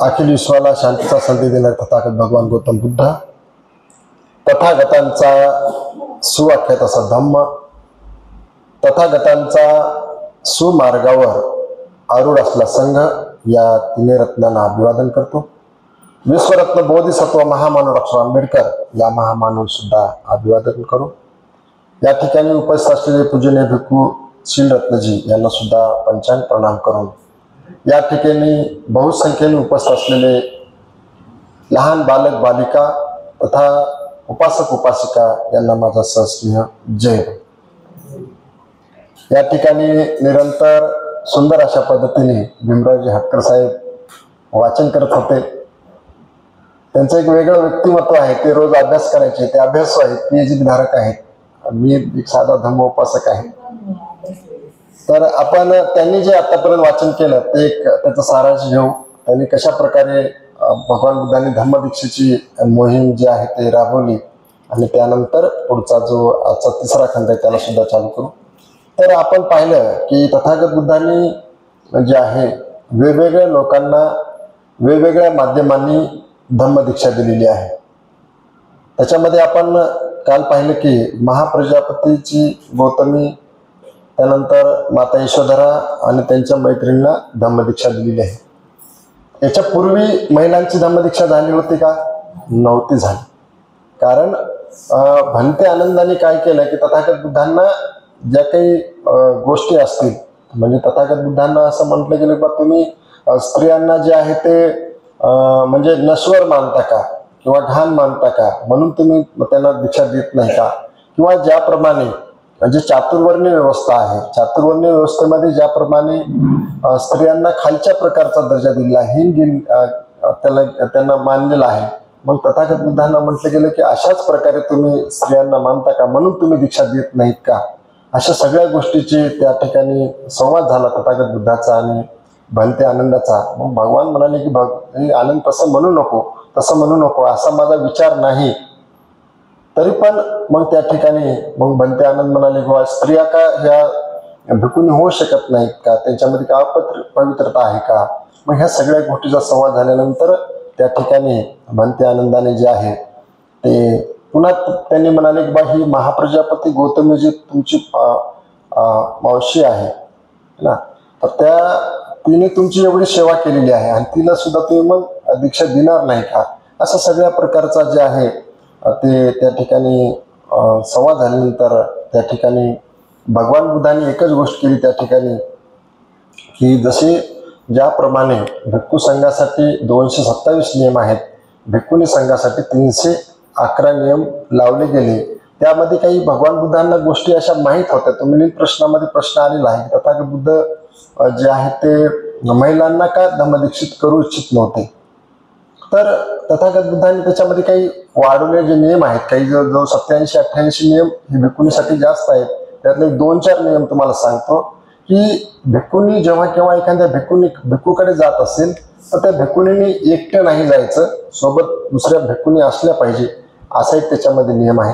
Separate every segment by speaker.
Speaker 1: अखिल विश्वाला शांतीचा संदेश देणारे तथागत भगवान गौतम बुद्ध, तथागतांचा सुवाख्यात असा धम्म, तथागतांचा सुमार्गावर आरूढ असला संघ, या तिन्ही रत्नांना अभिवादन करतो. विश्वरत्न बोधिसत्व महामानव डॉक्टर आंबेडकर या महामानव सुद्धा अभिवादन करू. या ठिकाणी उपस्थित असलेले पूजनीय भिक्खू श्रीरत्नजी यांना सुद्धा पंचांग प्रणाम करून, या ठिकाणी बहुसंख्येने उपस्थित असलेले लहान बालक बालिका तथा उपासक उपासिका यांना माझा सहस्नेह जय. या ठिकाणी निरंतर सुंदर अशा पद्धतीने भीमरावजी हटकर साहेब वाचन करत होते. त्यांचं एक वेगळं व्यक्तिमत्व आहे. ते रोज अभ्यास करायचे, ते अभ्यासू आहेत, PhD धारक आहेत. मी एक साधा धम्मोपासक आहे. तर आपण त्यांनी जे आतापर्यंत वाचन केलं ते एक त्याचा सारांश घेऊ. त्यांनी कशा प्रकारे भगवान बुद्धांनी धम्मदीक्षेची मोहीम जी आहे ते राबवली आणि त्यानंतर पुढचा जो आजचा तिसरा खंड आहे त्याला सुद्धा चालू करू. तर आपण पाहिलं की तथागत बुद्धांनी जे आहे वेगवेगळ्या लोकांना वेगवेगळ्या माध्यमांनी धम्मदीक्षा दिलेली आहे. त्याच्यामध्ये आपण काल पाहिलं की महाप्रजापतीची गौतमी, त्यानंतर माता यशोधरा आणि त्यांच्या मैत्रिणींना धम्मदीक्षा दिलेली आहे. याच्या पूर्वी महिलांची धम्मदीक्षा झाली होती का? नव्हती झाली. कारण भंते आनंदाने काय केलं की तथागत बुद्धांना ज्या काही गोष्टी असतील, म्हणजे तथागत बुद्धांना असं म्हटलं गेलं की तुम्ही स्त्रियांना जे आहे ते म्हणजे नश्वर मानता का किंवा घाण मानता का, म्हणून तुम्ही त्यांना दीक्षा देत नाही का? किंवा ज्याप्रमाणे म्हणजे चातुर्वर्णीय व्यवस्था आहे, चातुर्वर्णीय व्यवस्थेमध्ये ज्याप्रमाणे स्त्रियांना खालच्या प्रकारचा दर्जा दिला आहे, त्यांना मानलेला आहे, मग तथागत बुद्धांना म्हटलं गेलं की अशाच प्रकारे तुम्ही स्त्रियांना मानता का, म्हणून तुम्ही दीक्षा देत नाहीत का? अशा सगळ्या गोष्टीची त्या ठिकाणी संवाद झाला तथागत बुद्धाचा आणि भंते आनंदाचा. मग भगवान म्हणाले की आनंद तसं म्हणू नको, तसं म्हणू नको, असा माझा विचार नाही. तरी पण मग त्या ठिकाणी मग भंते आनंद म्हणाले बाबा स्त्रिया का ह्या भिक्खुनी होऊ शकत नाहीत का, त्यांच्यामध्ये का पवित्रता आहे का? मग ह्या सगळ्या गोष्टीचा संवाद झाल्यानंतर त्या ठिकाणी भंते आनंदाने जे आहे ते पुन्हा त्यांनी म्हणाले की बा ही महाप्रजापती गौतमी जी तुमची मावशी आहे ना, तर तिने तुमची एवढी सेवा केलेली आहे आणि तिला सुद्धा तुम्ही मग दीक्षा देणार नाही का? असा सगळ्या प्रकारचा जे आहे ते त्या ठिकाणी संवाद झाल्यानंतर त्या ठिकाणी भगवान बुद्धांनी एकच गोष्ट केली त्या ठिकाणी की जसे ज्याप्रमाणे भिक्खू संघासाठी 227 नियम आहेत, भिक्खुनी संघासाठी 311 नियम लावले गेले. त्यामध्ये काही भगवान बुद्धांना गोष्टी अशा माहीत होत्या. तुम्ही प्रश्नामध्ये प्रश्न आलेला आहे तथागत बुद्ध जे आहे ते महिलांना का धम्मदीक्षित करू इच्छित नव्हते. तर तथागत बुद्धांनी त्याच्यामध्ये काही वाढवले जे नियम आहेत, काही जो 87-88 नियम हे भिक्खुनीसाठी जास्त आहेत. त्यातले 2-4 नियम तुम्हाला सांगतो की भिक्खुनी जेव्हा केव्हा एखाद्या भिक्खूकडे जात असेल तर त्या भिक्खुनीने एकटं नाही जायचं, सोबत दुसऱ्या भिक्खुनी असल्या पाहिजे, असा एक त्याच्यामध्ये नियम आहे.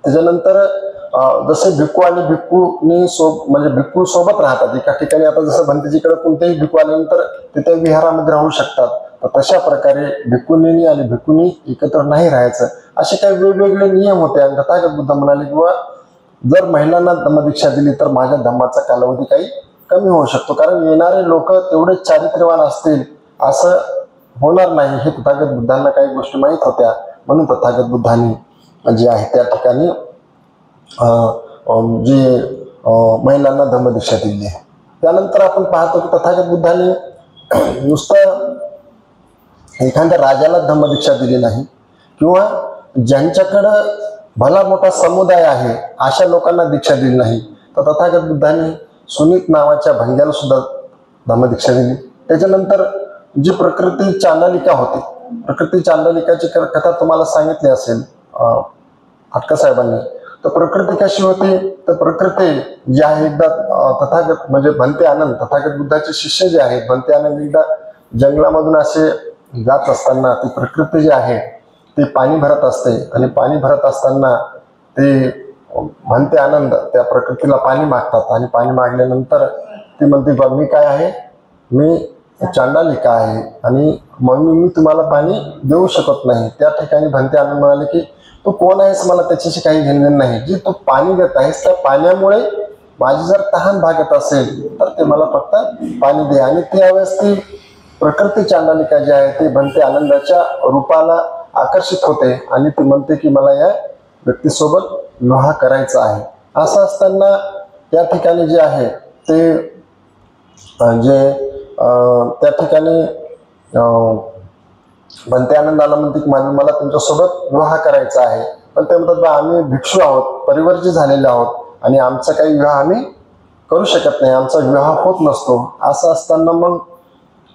Speaker 1: त्याच्यानंतर जसे भिक्खू आणि भिक्खुनी म्हणजे भिक्खू सोबत राहतात एका ठिकाणी. आता जसं भंतेजीकडे कोणतेही भिक्खू आल्यानंतर तिथे विहारामध्ये राहू शकतात, तर तशा प्रकारे भिक्खुनी आणि भिक्खुनी एकत्र नाही राहायचं, असे काही वेगवेगळे नियम होते. आणि तथागत बुद्ध म्हणाले किंवा जर महिलांना धम्मदीक्षा दिली तर माझ्या धम्माचा कालावधी काही कमी होऊ शकतो, कारण येणारे लोक तेवढे चारित्र्यवान असतील असं होणार नाही. हे तथागत बुद्धांना काही गोष्टी माहीत होत्या, म्हणून तथागत बुद्धांनी जे आहे त्या ठिकाणी जी महिलांना धम्मदीक्षा दिली आहे. त्यानंतर आपण पाहतो की तथागत बुद्धांनी नुसतं एखाद्या राजाला धम्मदीक्षा दिली नाही किंवा ज्यांच्याकडं भला मोठा समुदाय आहे अशा लोकांना दीक्षा दिली नाही, तर तथागत बुद्धांनी सुनीत नावाच्या भंग्याला सुद्धा धम्मदीक्षा दिली. त्याच्यानंतर जी प्रकृती चांडालिका होती, प्रकृती चांडालिकाची कथा तुम्हाला सांगितली असेल हटकर साहेबांनी. तर प्रकृती कशी होती, तर प्रकृती जी आहे एकदा तथागत म्हणजे भंते आनंद तथागत बुद्धाचे शिष्य जे आहेत, भंते आनंद एकदा जंगलामधून असे जात असताना ती प्रकृती जी आहे ती पाणी भरत असते आणि पाणी भरत असताना ते भंते आनंद त्या प्रकृतीला पाणी मागतात आणि पाणी मागल्यानंतर ती म्हणते बा मी काय आहे, मी चांडालिका आहे आणि म्हणून मी तुम्हाला पाणी देऊ शकत नाही. त्या ठिकाणी भंते आनंद म्हणाले की तू कोण आहेस, मला त्याच्याशी काही घेणं नाही. जे तू पाणी देत आहेस त्या पाण्यामुळे माझी जर तहान भागत असेल तर ते मला फक्त पाणी दे. आणि त्यावेळेस ती प्रकृती चांडालिका जी आहे ती भंते आनंदाच्या रूपाला आकर्षित होते आणि ती म्हणते की मला या व्यक्तीसोबत विवाह करायचा आहे. असं असताना त्या ठिकाणी जे आहे ते त्या ठिकाणी भंते आनंदाला म्हणते की मला तुमच्यासोबत विवाह करायचा आहे. पण ते म्हणतात आम्ही भिक्षू आहोत, परिवर्जित झालेले आहोत आणि आमचा काही विवाह आम्ही करू शकत नाही, आमचा विवाह होत नसतो. असं असताना मग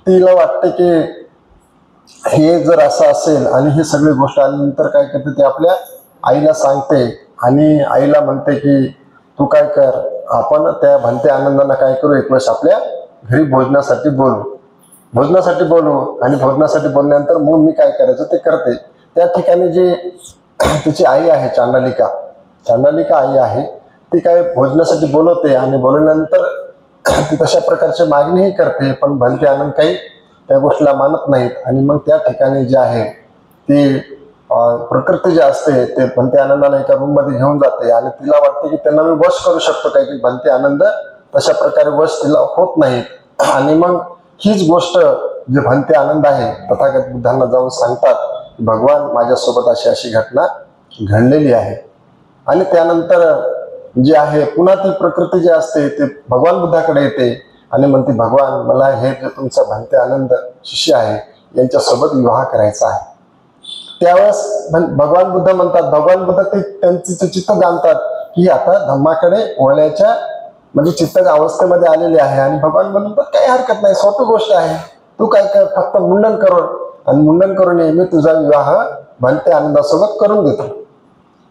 Speaker 1: तिला वाटते की हे जर असं असेल आणि ही सगळी गोष्ट आल्यानंतर काय करते ते आपल्या आईला सांगते आणि आईला म्हणते की तू काय कर, आपण त्या भंते आनंदाला काय करू, एक वेळेस आपल्या घरी भोजनासाठी बोलू आणि भोजनासाठी बोलल्यानंतर मग मी काय करायचं ते करते. त्या ठिकाणी जी तिची आई आहे चांडालिका आई आहे ती काय भोजनासाठी बोलवते आणि बोलवल्यानंतर ती तशा प्रकारची मागणीही करते. पण भंते आनंद काही त्या गोष्टीला मानत नाहीत आणि मग त्या ठिकाणी जे आहे ती प्रकृती जी असते ते भंते आनंदाला एका रूम मध्ये घेऊन जाते आणि तिला वाटते की त्यांना मी वश करू शकतो काय, की भंते आनंद तशा प्रकारे वश तिला होत नाहीत. आणि मग हीच गोष्ट जे भंते आनंद आहे तथागत बुद्धांना जाऊन सांगतात भगवान माझ्यासोबत अशी अशी घटना घडलेली आहे. आणि त्यानंतर जे आहे पुन्हा ती प्रकृती जी असते ते भगवान बुद्धाकडे येते आणि म्हणते भगवान मला हे जे तुमचा भंते आनंद शिष्य आहे यांच्यासोबत विवाह करायचा आहे. त्यावेळेस भगवान बुद्ध म्हणतात, भगवान बुद्ध ते त्यांचे चित्त जाणतात की आता धम्माकडे वळण्याच्या म्हणजे चित्त अवस्थेमध्ये आलेले आहे. आणि भगवान म्हणतात काही हरकत नाही, सोपी गोष्ट आहे, तू काय कर, फक्त मुंडन करून आणि मुंडन करून मी तुझा विवाह भंते आनंदासोबत करून देतो.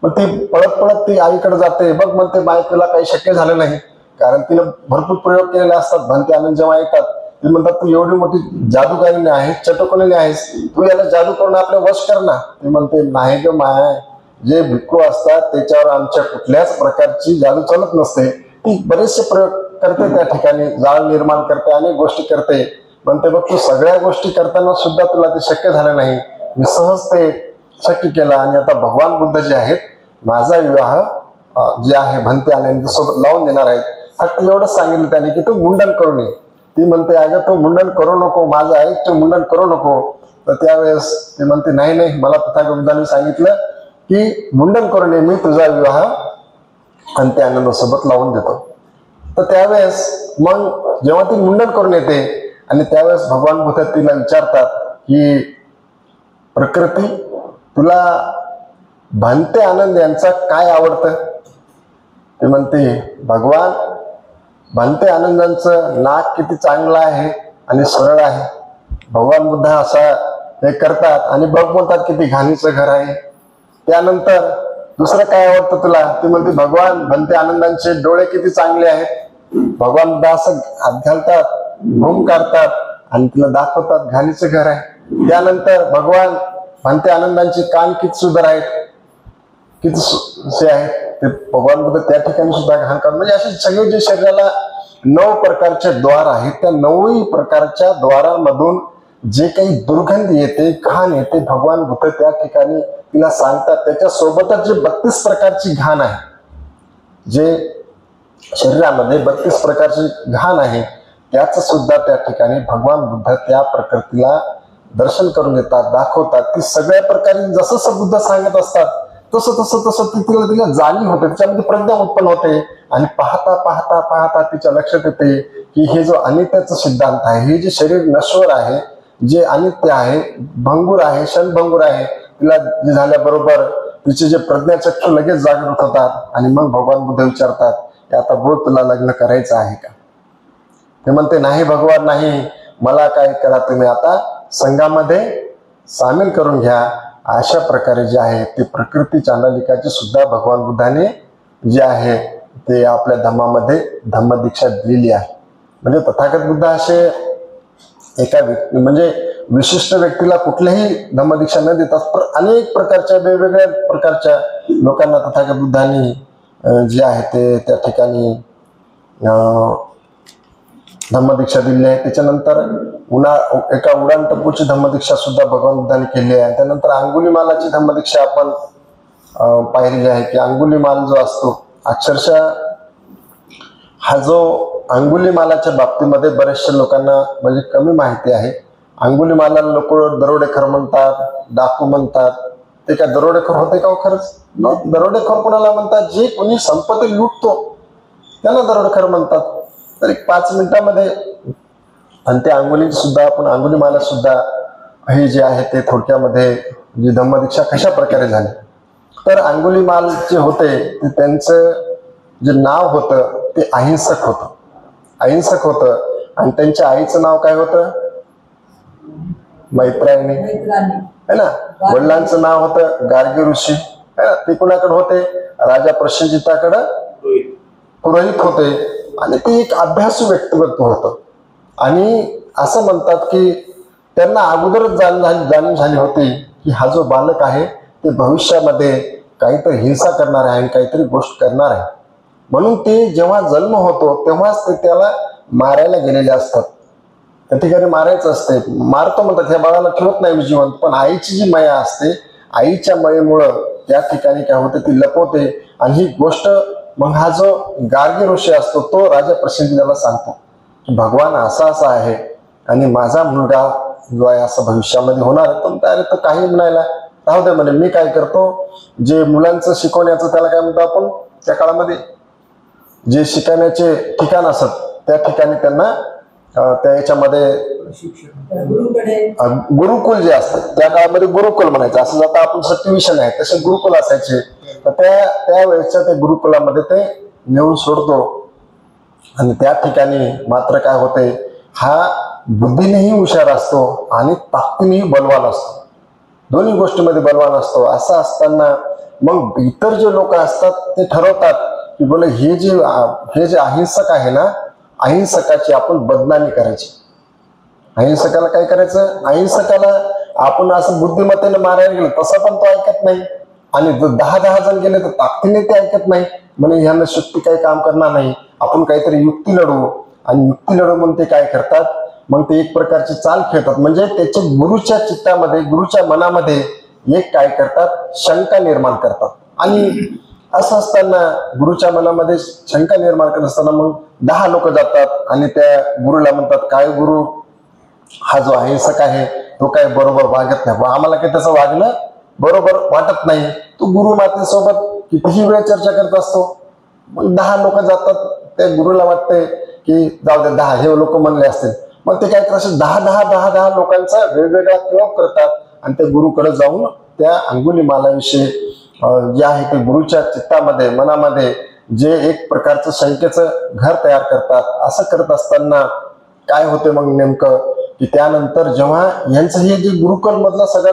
Speaker 1: मग ती पळत ती आईकडे जाते. बघ म्हणते बाय तुला काही शक्य झालं नाही, कारण तिने भरपूर प्रयोग केलेले असतात. भंते आनंद जेव्हा ऐकतात ते म्हणतात तू एवढी मोठी जादूगारीने आहेस, चटकलेली आहेस, तू याला जादू करून आपल्या वश कर ना. ती म्हणते नाही ग माय, जे भिक्खू असतात त्याच्यावर आमच्या कुठल्याच प्रकारची जादू चालत नसते. ती बरेचसे प्रयोग करते, त्या ठिकाणी जाळ निर्माण करते, अनेक गोष्टी करते. म्हणते बघ तू सगळ्या गोष्टी करताना सुद्धा तुला ते शक्य झालं नाही, मी सहज ते शक्य केला आणि आता भगवान बुद्ध जे आहेत माझा विवाह जे आहे भंते आनंद सोबत लावून देणार आहेत. फक्त एवढंच सांगितलं त्याने की तू मुंडन करून ये. ती म्हणते अगं तू मुंडन करू नको, माझं आहे तू मुंडन करू नको. तर त्यावेळेस ती म्हणते नाही मला तथागत बुद्धांनी सांगितलं की मुंडन करून ये, मी तुझा विवाह भंते आनंदासोबत लावून देतो. तर त्यावेळेस मग जेव्हा ती मुंडन करून येते आणि त्यावेळेस भगवान बुद्ध तिला विचारतात की प्रकृती तुला भंते आनंद यांचा काय आवडतं. ते म्हणते भगवान भंते आनंदांचं नाक किती चांगलं आहे आणि सरळ आहे. भगवान बुद्ध असा हे करतात आणि बघ बोलतात किती घाणीचं घर आहे. त्यानंतर दुसरं काय आवडतं तुला. ते म्हणते भगवान भंते आनंदांचे डोळे किती चांगले आहेत. भगवान बुद्ध असं हात घालतात, घुम काढतात आणि तिला दाखवतात घाणीचं घर आहे. त्यानंतर भगवान भंते आनंदांचे कान किती सुंदर आहेत, किती आहेत. ते भगवान बुद्ध त्या ठिकाणी सुद्धा घाण काढतात. म्हणजे असे सगळे जे शरीराला 9 प्रकारचे द्वार आहेत त्या 9 प्रकारच्या द्वारांमधून जे काही दुर्गंध येते, घाण येते, भगवान बुद्ध त्या ठिकाणी तिला सांगतात. त्याच्या सोबतच जे 32 प्रकारची घाण आहे, जे शरीरामध्ये 32 प्रकारची घाण आहे त्याच सुद्धा त्या ठिकाणी भगवान बुद्ध त्या प्रकृतीला दर्शन करून देतात, दाखवतात. ती सगळ्या प्रकारे जसं बुद्ध सांगत असतात तसं तिला जाणीव होते, त्याच्यामध्ये प्रज्ञा उत्पन्न होते. आणि पाहता तिच्या लक्षात येते की हे जो अनित्याचा सिद्धांत आहे, हे जे शरीर नश्वर आहे, जे अनित्य आहे, भंगूर आहे, क्षणभंगूर आहे, तिला जे झाल्याबरोबर तिचे जे प्रज्ञाचक्षु लगेच जागृत होतात. आणि मग भगवान बुद्ध विचारतात की आता बोल तुला लग्न करायचं आहे का. ते म्हणते नाही भगवान नाही, मला काय करा तुम्ही आता संघामध्ये सामील करून घ्या. अशा प्रकारे जे आहे ते प्रकृती चांडालिकाची सुद्धा भगवान बुद्धाने जे आहे ते आपल्या धम्मामध्ये धम्मदीक्षा दिलेली आहे. म्हणजे तथागत बुद्ध असे एका म्हणजे विशिष्ट व्यक्तीला कुठल्याही धम्मदीक्षा न देता अनेक प्रकारच्या वेगवेगळ्या प्रकारच्या लोकांना तथागत बुद्धांनी जे आहे ते त्या ठिकाणी धम्मदीक्षा दिली आहे. त्याच्यानंतर एका उडान टप्पूची धम्मदीक्षा सुद्धा भगवंतांनी केली आहे. त्यानंतर अंगुलीमालाची धम्मदीक्षा आपण पाहिलेली आहे की अंगुलीमाल जो असतो, अक्षरशः हा जो अंगुलीमालाच्या बाबतीमध्ये बऱ्याचशा लोकांना म्हणजे कमी माहिती आहे. अंगुलीमालाला लोक दरोडेखोर म्हणतात, डाकू म्हणतात. ते काय दरोडेखोर होते का खरंच? दरोडेखोर कोणाला म्हणतात? जे कोणी संपत्ती लुटतो त्याला दरोडेखोर म्हणतात. तर एक 5 मिनिटामध्ये आणि ते अंगुलीमाला सुद्धा हे जे आहे ते थोडक्यामध्ये जी धम्मदीक्षा कशा प्रकारे झाली. तर अंगुलीमाल जे होते ते त्यांचं जे नाव होतं ते अहिंसक होतं आणि त्यांच्या आईचं नाव काय होतं? मैत्रायणी है ना. वडिलांचं नाव होतं गार्गी ऋषी है ना. ते कुणाकडे होते? राजा प्रसेनजिताकडे पुरोहित होते आणि ते एक अभ्यासू व्यक्तिमत्व होतं. आणि असं म्हणतात की त्यांना अगोदरच जाणीव झाली होती की हा जो बालक आहे ते भविष्यामध्ये काहीतरी हिंसा करणार आहे आणि काहीतरी गोष्ट करणार आहे. म्हणून ते जेव्हा जन्म होतो तेव्हाच ते त्याला मारायला गेलेले असतात. त्या ठिकाणी मारायचं असते. मारतो म्हणतात, ह्या बाळाला ठेवत नाही मी जिवंत. पण आईची जी माया असते, आईच्या मायेमुळं त्या ठिकाणी काय होते ती लपवते. आणि ही गोष्ट मग हा जो गार्गी ऋषी असतो तो राजा प्रसेनजिताला सांगतो की भगवान असा आहे आणि माझा मुलगा जो आहे असं भविष्यामध्ये होणार आहे. तर अरे तो काही म्हणायला राहू दे म्हणे, मी काय करतो जे मुलांचं शिकवण्याचं त्याला काय म्हणतो आपण त्या काळामध्ये जे शिकवण्याचे ठिकाण असत त्या ठिकाणी त्यांना त्या याच्यामध्ये गुरुकुल जे असतात त्या काळामध्ये गुरुकुल म्हणायचं. असं जाता आपण सत्टिविशन आहे तसे गुरुकुल असायचे. तर त्या वेळेच्या त्या गुरुकुलामध्ये ते नेऊन सोडतो. आणि त्या ठिकाणी मात्र काय होते, हा बुद्धीनेही हुशार असतो आणि ताकदीनेही बलवान असतो. दोन्ही गोष्टीमध्ये बलवान असतो. असं असताना मग इतर जे लोक असतात ते ठरवतात की बोले हे जे अहिंसक आहे ना, अहिंसकाची आपण बदनामी करायची. अहिंसकाला काय करायचं? अहिंसकाला आपण असं बुद्धिमत्तेने मारायला गेलो तसं पण तो ऐकत नाही. आणि 10 जण गेले तर ताकदीने ते ऐकत नाही. म्हणजे ह्यांना शक्ती काही काम करणार नाही, आपण काहीतरी युक्ती लढवू. आणि युक्ती लढवू म्हणून ते काय करतात, मग ते एक प्रकारची चाल खेळतात. म्हणजे त्याच्या गुरुच्या चित्तामध्ये, गुरुच्या मनामध्ये एक काय करतात, शंका निर्माण करतात. आणि असं असताना गुरुच्या मनामध्ये शंका निर्माण करत असताना मग 10 लोक जातात आणि त्या गुरुला म्हणतात, काय गुरु, हा जो अहिंसक आहे तो काय बरोबर वागत नाही, आम्हाला काही त्याचं वागणं बरोबर वाटत नाही. तो गुरु मातेसोबत कितीही वेळ चर्चा करत असतो. मग 10 लोक जातात. त्या गुरुला वाटते की जाऊ दे, 10 हे लोक म्हणले असतील. मग ते काय करतात, 10 लोकांचा वेगवेगळा प्रयोग करतात आणि त्या गुरुकडे जाऊन त्या अंगुलीमालाविषयी जे आहे ते गुरुच्या चित्तामध्ये, मनामध्ये जे एक प्रकारचं शंकेचं घर तयार करतात. असं करत असताना काय होते मग नेमकं की त्यानंतर जेव्हा यांचं हे जे गुरुकुल मधला सगळा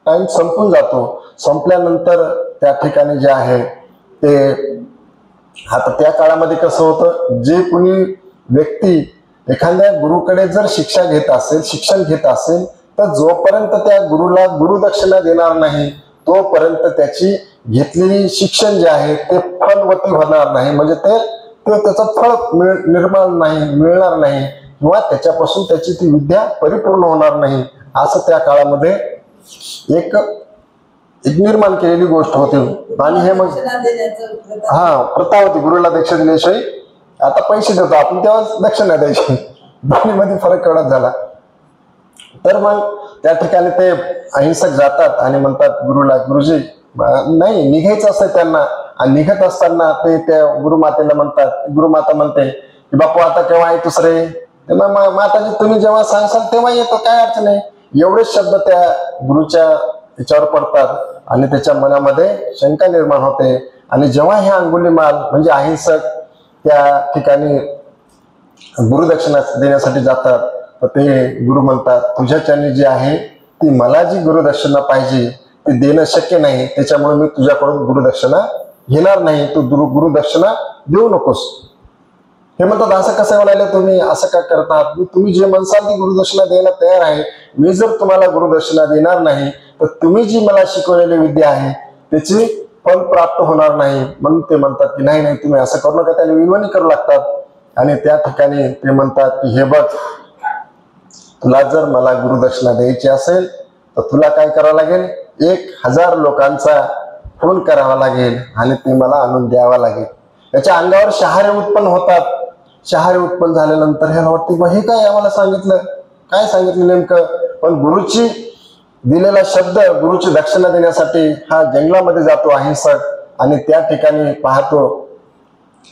Speaker 1: टाइम संपून जातो, संपल्यानंतर त्या ठिकाणी जे आहे ते आता त्या काळामध्ये कसं होतं, जे कोणी व्यक्ती एखाद्या गुरुकडे जर शिक्षण घेत असेल तर जोपर्यंत त्या गुरुला गुरुदक्षिणा देणार नाही तोपर्यंत त्याची घेतलेली शिक्षण जे आहे ते फलवती होणार नाही. म्हणजे त्याचं फळ मिळणार नाही किंवा त्याच्यापासून त्याची ती विद्या परिपूर्ण होणार नाही. असं त्या काळामध्ये एक निर्माण केलेली गोष्ट होती. आणि हे मग प्रथा होती, गुरुला दक्षिणा दिल्याशिवाय. आता पैसे देतो आपण, तेव्हा दक्षिणा द्यायची. दोन्हीमध्ये फरक एवढाच झाला. तर मग त्या ठिकाणी ते अहिंसक जातात आणि म्हणतात गुरुला, गुरुजी नाही निघायचं असतं त्यांना. आणि निघत असताना ते त्या गुरुमातेला म्हणतात, गुरुमाता म्हणते की बापू आता केव्हा आहे दुसरे? तेव्हा माताजी तुम्ही जेव्हा सांगसाल तेव्हा येतो, काय अडचण आहे. एवढेच शब्द त्या गुरुच्या याच्यावर पडतात आणि त्याच्या मनामध्ये शंका निर्माण होते. आणि जेव्हा हे अंगुलीमाल म्हणजे अहिंसक त्या ठिकाणी गुरुदक्षिणा देण्यासाठी जातात तर ते गुरु म्हणतात, तुझ्याच्याने जी आहे ती मला जी गुरुदक्षिणा पाहिजे ती देणं शक्य नाही, त्याच्यामुळे मी तुझ्याकडून गुरुदक्षिणा घेणार नाही, तू गुरुदक्षिणा देऊ नकोस. हे म्हणतात असं कसं म्हणाले तुम्ही, असं का करतात, तुम्ही जे म्हणसाल ती गुरुदक्षिणा द्यायला तयार आहे. मी जर तुम्हाला गुरुदक्षिणा देणार नाही तर तुम्ही जी मला शिकवलेली विद्या आहे त्याची फल प्राप्त होणार नाही. म्हणून ते म्हणतात की नाही तुम्ही असं करू नका. त्याने विनवणी करू लागतात आणि त्या ठिकाणी ते म्हणतात की हे बघ, तुला जर मला गुरुदक्षिणा द्यायची असेल तर तुला काय करावं लागेल, 1000 लोकांचा खून करावा लागेल आणि ते मला आणून द्यावा लागेल. त्याच्या अंगावर शहारे उत्पन्न होतात. शहारे उत्पन्न झाल्यानंतर ह्याला वाटतं हे काय आम्हाला सांगितलं, काय सांगितलं नेमकं. पण गुरुची दिलेला शब्द, गुरुची दक्षिणा देण्यासाठी हा जंगलामध्ये जातो अहिंसक, आणि त्या ठिकाणी पाहतो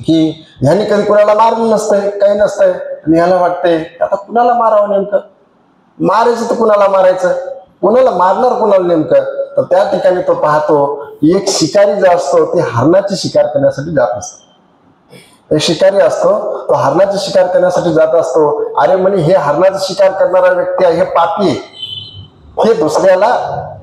Speaker 1: की ह्याने कधी कुणाला मारलं नसतंय, काही नसतंय. आणि ह्याला वाटतंय आता कुणाला मारावं, नेमकं मारायचं तर कुणाला मारायचं, कुणाला मारणार कुणाला नेमकं. तर त्या ठिकाणी तो पाहतो की एक शिकारी जो असतो ते हरणाची शिकार करण्यासाठी जात असतो. एक शिकारी असतो, तो हरणाची शिकार करण्यासाठी जात असतो. अरे म्हणे हे हरणाची शिकार करणारा व्यक्ती आहे, हे पापी आहे, हे दुसऱ्याला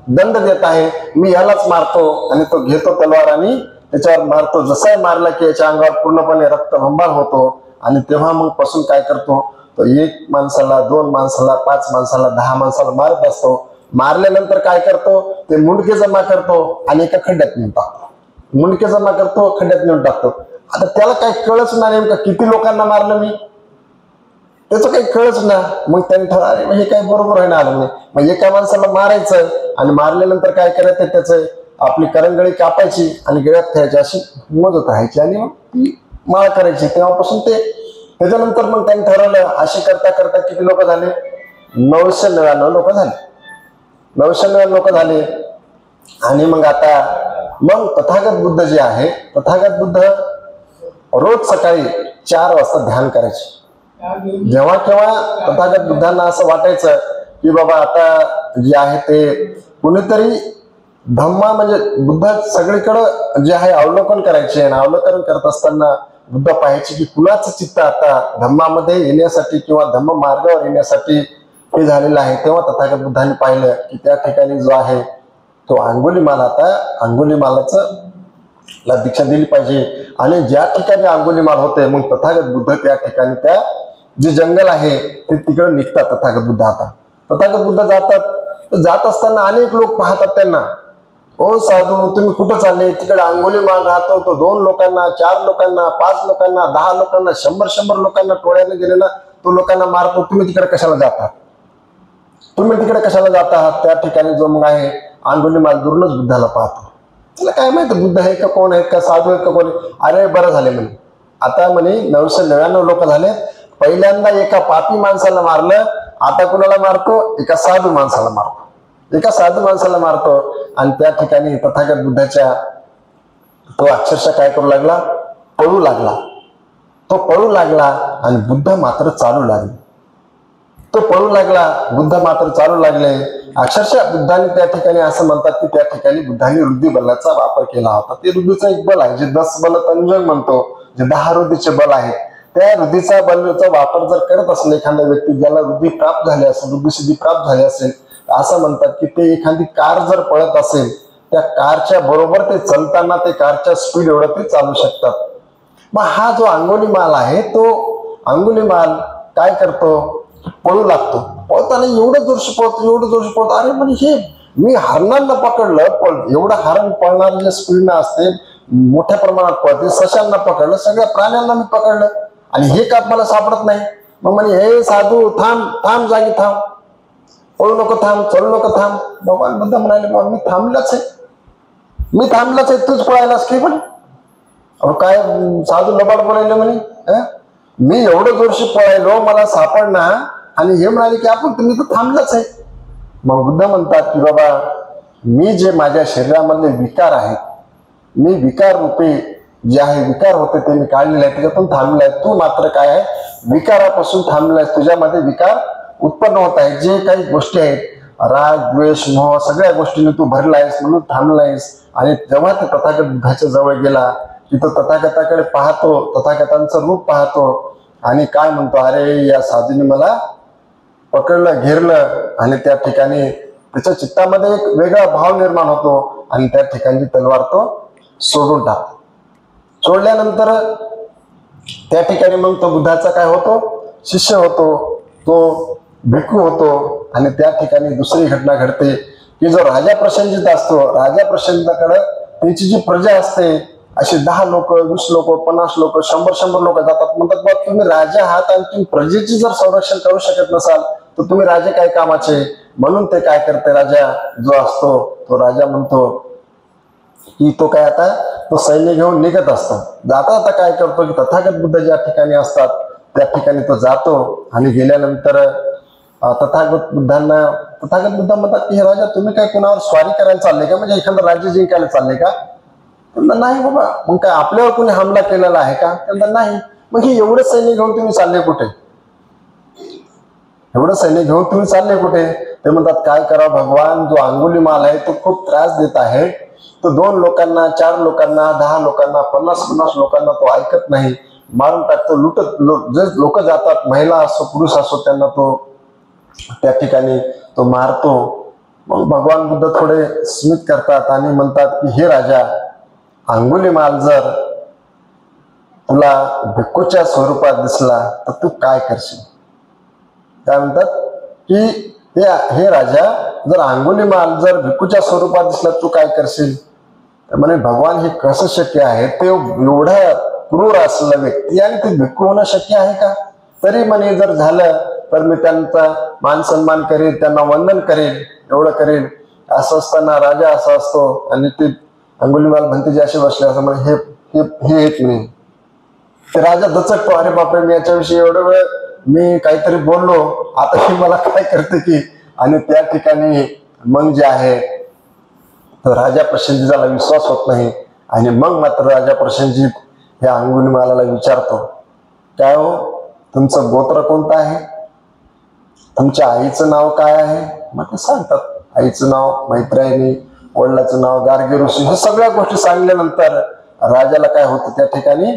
Speaker 1: दंड देत आहे, मी यालाच मारतो. आणि तो घेतो तलवार आणि त्याच्यावर मारतो. जसाही मारला की याच्या अंगावर पूर्णपणे रक्तबंबाळ होतो. आणि तेव्हा मग पासून काय करतो, तो 1 माणसाला, 2 माणसाला, 5 माणसाला, 10 माणसाला मारत असतो. मारल्यानंतर काय करतो, ते मुंडके जमा करतो आणि एका खड्ड्यात नेऊन टाकतो. मुंडके जमा करतो, खड्ड्यात नेऊन टाकतो. आता त्याला काही कळच ना नेमकं किती लोकांना मारलं मी, त्याचं काही कळच ना. मग त्याने ठरवलं हे काही बरोबर आहे ना आलं नाही. मग एका माणसाला मारायचं आणि मारल्यानंतर काय करायचं, त्याचं आपली करंगळी कापायची आणि गळ्यात ठेवायची, अशी मोजत राहायची आणि मग ती माळ करायची. तेव्हापासून ते त्याच्यानंतर मग त्यांनी ठरवलं, अशी करता करता किती लोक झाले, 999 लोक झाले. 999 लोक झाले. आणि मग आता मग तथागत बुद्ध जे आहे, तथागत बुद्ध रोज सकाळी 4 वाजता ध्यान करायचे. जेव्हा केव्हा तथागत बुद्धांना असं वाटायचं की बाबा आता जे आहे ते कुणीतरी धम्मा, म्हणजे बुद्ध सगळीकडं जे आहे अवलोकन करायचे. आणि अवलोकन करत असताना बुद्ध पाहायचे की कुणाचं चित्त आता धम्मामध्ये येण्यासाठी किंवा धम्म मार्गावर येण्यासाठी हे झालेलं आहे. तेव्हा तथागत बुद्धांनी पाहिलं की त्या ठिकाणी जो आहे तो अंगुलीमाल, आता अंगुलीमालाचं ला दीक्षा दिली पाहिजे. आणि ज्या ठिकाणी अंगुलीमाल होते मग तथागत बुद्ध त्या ठिकाणी, त्या जे जंगल आहे ते तिकडे निघतात. तथागत बुद्ध आता तथागत बुद्ध जातात. जात असताना अनेक लोक पाहतात त्यांना, ओ साधू तुम्ही कुठं चालले, तिकडे अंगुलीमाल राहतो, तो 2 लोकांना, 4 लोकांना, 5 लोकांना, 10 लोकांना, 100 लोकांना टोळ्याने गेलेला तो लोकांना मारतो, तुम्ही तिकडे कशाला जातात, तुम्ही तिकडे कशाला जातात. त्या ठिकाणी जो मग आहे अंगुलीमाल दुरूनच बुद्धाला पाहतो. त्याला काय माहिती बुद्ध आहे का, कोण आहेत का, साधू आहेत का, कोण. अरे बरं झाले म्हणे, आता म्हणे 999 लोक झाले. पहिल्यांदा एका पापी माणसाला मारलं, आता कुणाला मारतो, एका साधू माणसाला मारतो, एका साधू माणसाला मारतो. आणि त्या ठिकाणी तथागत बुद्धाच्या तो अक्षरशः काय करू लागला, पळू लागला. तो पळू लागला आणि बुद्ध मात्र चालू लागले. तो पळू लागला, बुद्ध मात्र चालू लागले. अक्षरशः बुद्धाने त्या ठिकाणी असं म्हणतात की त्या ठिकाणी बुद्धाने रुद्धी बलाचा वापर केला होता. ते रुद्धीचं एक बल आहे जे 10 बल तंजन म्हणतो, जे 10 रुद्धीचे बल आहेत. त्या रुद्धीचा बलाचा वापर जर करत असेल एखादा व्यक्ती, ज्याला रुद्धी प्राप्त झाली असेल, रुद्धी सिद्धी प्राप्त झाली असेल, असं म्हणतात की ते एखादी कार जर पळत असेल, त्या कारच्या बरोबर ते चालताना ते कारच्या स्पीड एवढं ते चालू शकतात. मग हा जो अंगुलीमाल आहे, तो अंगुलीमाल काय करतो, पळू लागतो. पळताना एवढं जोरशी पळतो, एवढं जोरशी पळतो. अरे म्हणजे हे मी हरणांना पकडलं, पण एवढं हरण पळणार जे स्पीडनं असते, मोठ्या प्रमाणात पळते. सशांना पकडलं, सगळ्या प्राण्यांना मी पकडलं आणि हे का मला सापडत नाही. मग म्हणे हे साधू थांब, थांब जागी थांब, पळू नको, थांब, चलू नको, थांब. भगवान बुद्ध म्हणाले मग मी थांबलाच आहे, मी थांबलाच आहे, तूच पळायलास की म्हणे. अहो काय साधू लबाड बोलायला म्हणे, मी एवढं जोरशी पळायलो, मला सापडणार आणि हे म्हणाले की आपण तुम्ही तर थांबलाच आहे. मग बुद्ध म्हणतात की बाबा मी जे माझ्या शरीरामधले विकार आहेत, मी विकार रूपे जे आहे विकार होते ते मी काढलेले आहे, त्याच्यातून थांबलेला आहे. तू मात्र काय आहे, विकारापासून थांबलेला आहे. तुझ्यामध्ये विकार उत्पन्न होत आहे, जे काही गोष्टी आहेत, राग द्वेष मोह सगळ्या गोष्टीने तू भरला आहेस, म्हणून थांबला आहेस. आणि जेव्हा ते तथागत बुद्धाच्या जवळ गेला की तो तथागताकडे पाहतो, तथागतांचं रूप पाहतो आणि काय म्हणतो, अरे या साधूने मला पकडलं, घेरलं. आणि त्या ठिकाणी त्याच्या चित्तामध्ये एक वेगळा भाव निर्माण होतो आणि त्या ठिकाणी तलवार तो सोडून टाकतो. सोडल्यानंतर त्या ठिकाणी मग तो बुद्धाचा काय होतो, शिष्य होतो, तो भिक्खू होतो. आणि त्या ठिकाणी दुसरी घटना घडते की जो राजा प्रसेनजित असतो, राजा प्रसेनजिताकडे त्यांची जी प्रजा असते, असे 10 लोक, 20 लोक, 50 लोक, 100 लोक जातात. म्हणतात बा तुम्ही राजा आहात आणि तुम्ही प्रजेची जर संरक्षण करू शकत नसाल तर तुम्ही राजे काय कामाचे. म्हणून ते काय करते, राजा जो असतो तो राजा म्हणतो की तो काय आता तो सैन्य घेऊन निघत असतो. जाता आता काय करतो की तथागत बुद्ध ज्या ठिकाणी असतात त्या ठिकाणी तो जातो आणि गेल्यानंतर तथागत बुद्ध म्हणतात की हे राजा तुम्ही काय कोणावर स्वारी करायला चालले का, म्हणजे एखादं राज्य जिंकायला चालले का. त्यांना नाही बाबा. मग काय आपल्यावर कोणी हमला केलेला आहे का. त्यांना नाही. मग हे एवढं सैन्य घेऊन तुम्ही चालले कुठे, एवढं सैन्य घेऊन तुम्ही चालले कुठे. ते म्हणतात काय करा भगवान, जो अंगुलीमाल आहे तो खूप त्रास देत आहे. तो 2 लोकांना, 4 लोकांना, 10 लोकांना, 50 लोकांना तो ऐकत नाही, मारून टाकतो. जे लोक जातात, महिला असो पुरुष असो, त्यांना तो त्या ठिकाणी तो मारतो. मग भगवान बुद्ध थोडे स्मित करतात आणि म्हणतात की हे राजा, अंगुलीमाल जर तुला भिक्खूच्या स्वरूपात दिसला तर तू काय करशील. काय म्हणतात की हे राजा, जर अंगुलीमाल जर भिक्खूच्या स्वरूपात दिसला तू काय करशील. म्हणे भगवान हे कसं शक्य आहे, ते एवढा क्रूर असलेला व्यक्ती आणि ते भिक्खू होणं शक्य आहे का. तरी म्हणे जर झालं तर मी त्यांचा मान सन्मान करेल, त्यांना वंदन करेल, एवढं करेल. असं असताना राजा असा असतो आणि ते अंगुलीमाल भंतेजी असे बसले असं म्हणे हे येत नाही. ते राजा दचकतो, अरे बापरे मी याच्याविषयी एवढं वेळ मी काहीतरी बोललो, आता ही मला काय करते की. आणि त्या ठिकाणी मग जे आहे तर राजा प्रसेनजीला विश्वास होत नाही आणि मग मात्र राजा प्रसेनजीत ह्या अंगुलीमालाला विचारतो, काय हो तुमचं गोत्र कोणतं आहे, तुमच्या आईचं नाव काय आहे. मग ते सांगतात, आईचं नाव मैत्रेयी, वडिलाचं नाव गार्गी ऋषी. हे सगळ्या गोष्टी सांगितल्यानंतर राजाला काय होतं, त्या ठिकाणी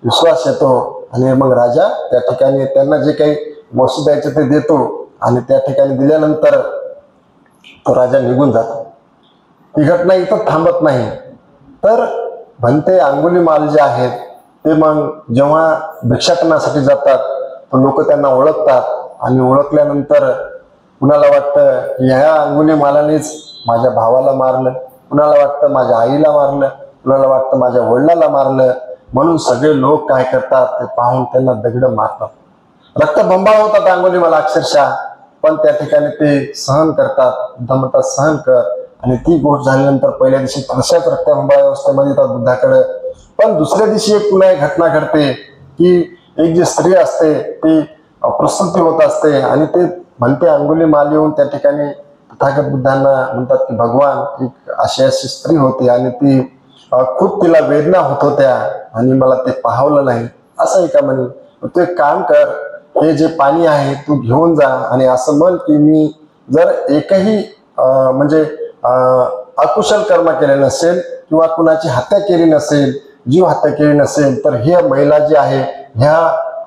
Speaker 1: विश्वास येतो आणि मग राजा त्या ठिकाणी त्यांना जे काही वस्तू द्यायचे ते देतो आणि त्या ठिकाणी दिल्यानंतर तो राजा निघून जातो. ही घटना इथं थांबत नाही. तर भंते अंगुलीमाल जे आहेत ते मग जेव्हा भिक्षाटनासाठी जातात तर लोक त्यांना ओळखतात आणि ओळखल्यानंतर कुणाला वाटतं की ह्या अंगुलीमालानेच माझ्या भावाला मारलं, कुणाला वाटतं माझ्या आईला मारलं, कुणाला वाटतं माझ्या वडिलाला मारलं. म्हणून सगळे लोक काय करतात ते पाहून त्यांना दगड मारतात. रक्तबंबाळ होतात अंगुलीमाला अक्षरशः, पण त्या ठिकाणी ते सहन करतात. बुद्ध म्हणतात सहन कर. आणि ती गोष्ट झाल्यानंतर पहिल्या दिवशी तशाच रक्तबंबाळ अवस्थेमध्ये येतात बुद्धाकडे. पण दुसऱ्या दिवशी एक पुन्हा एक घटना घडते की एक जी स्त्री असते ती प्रसूती होत असते आणि ते म्हणते अंगुलीमाल येऊन त्या ठिकाणी तथागत बुद्धांना म्हणतात की भगवान एक अशी स्त्री होती आणि ती खूप तिला वेदना होत होत्या आणि मला ते पाहवलं नाही. असं आहे का म्हणे, तू एक काम कर, हे जे पाणी आहे तू घेऊन जा आणि असं म्हण की मी जर एकही म्हणजे अकुशल कर्म केले नसेल किंवा कुणाची हत्या केली नसेल, जीव हत्या केली नसेल तर ही महिला जी आहे ह्या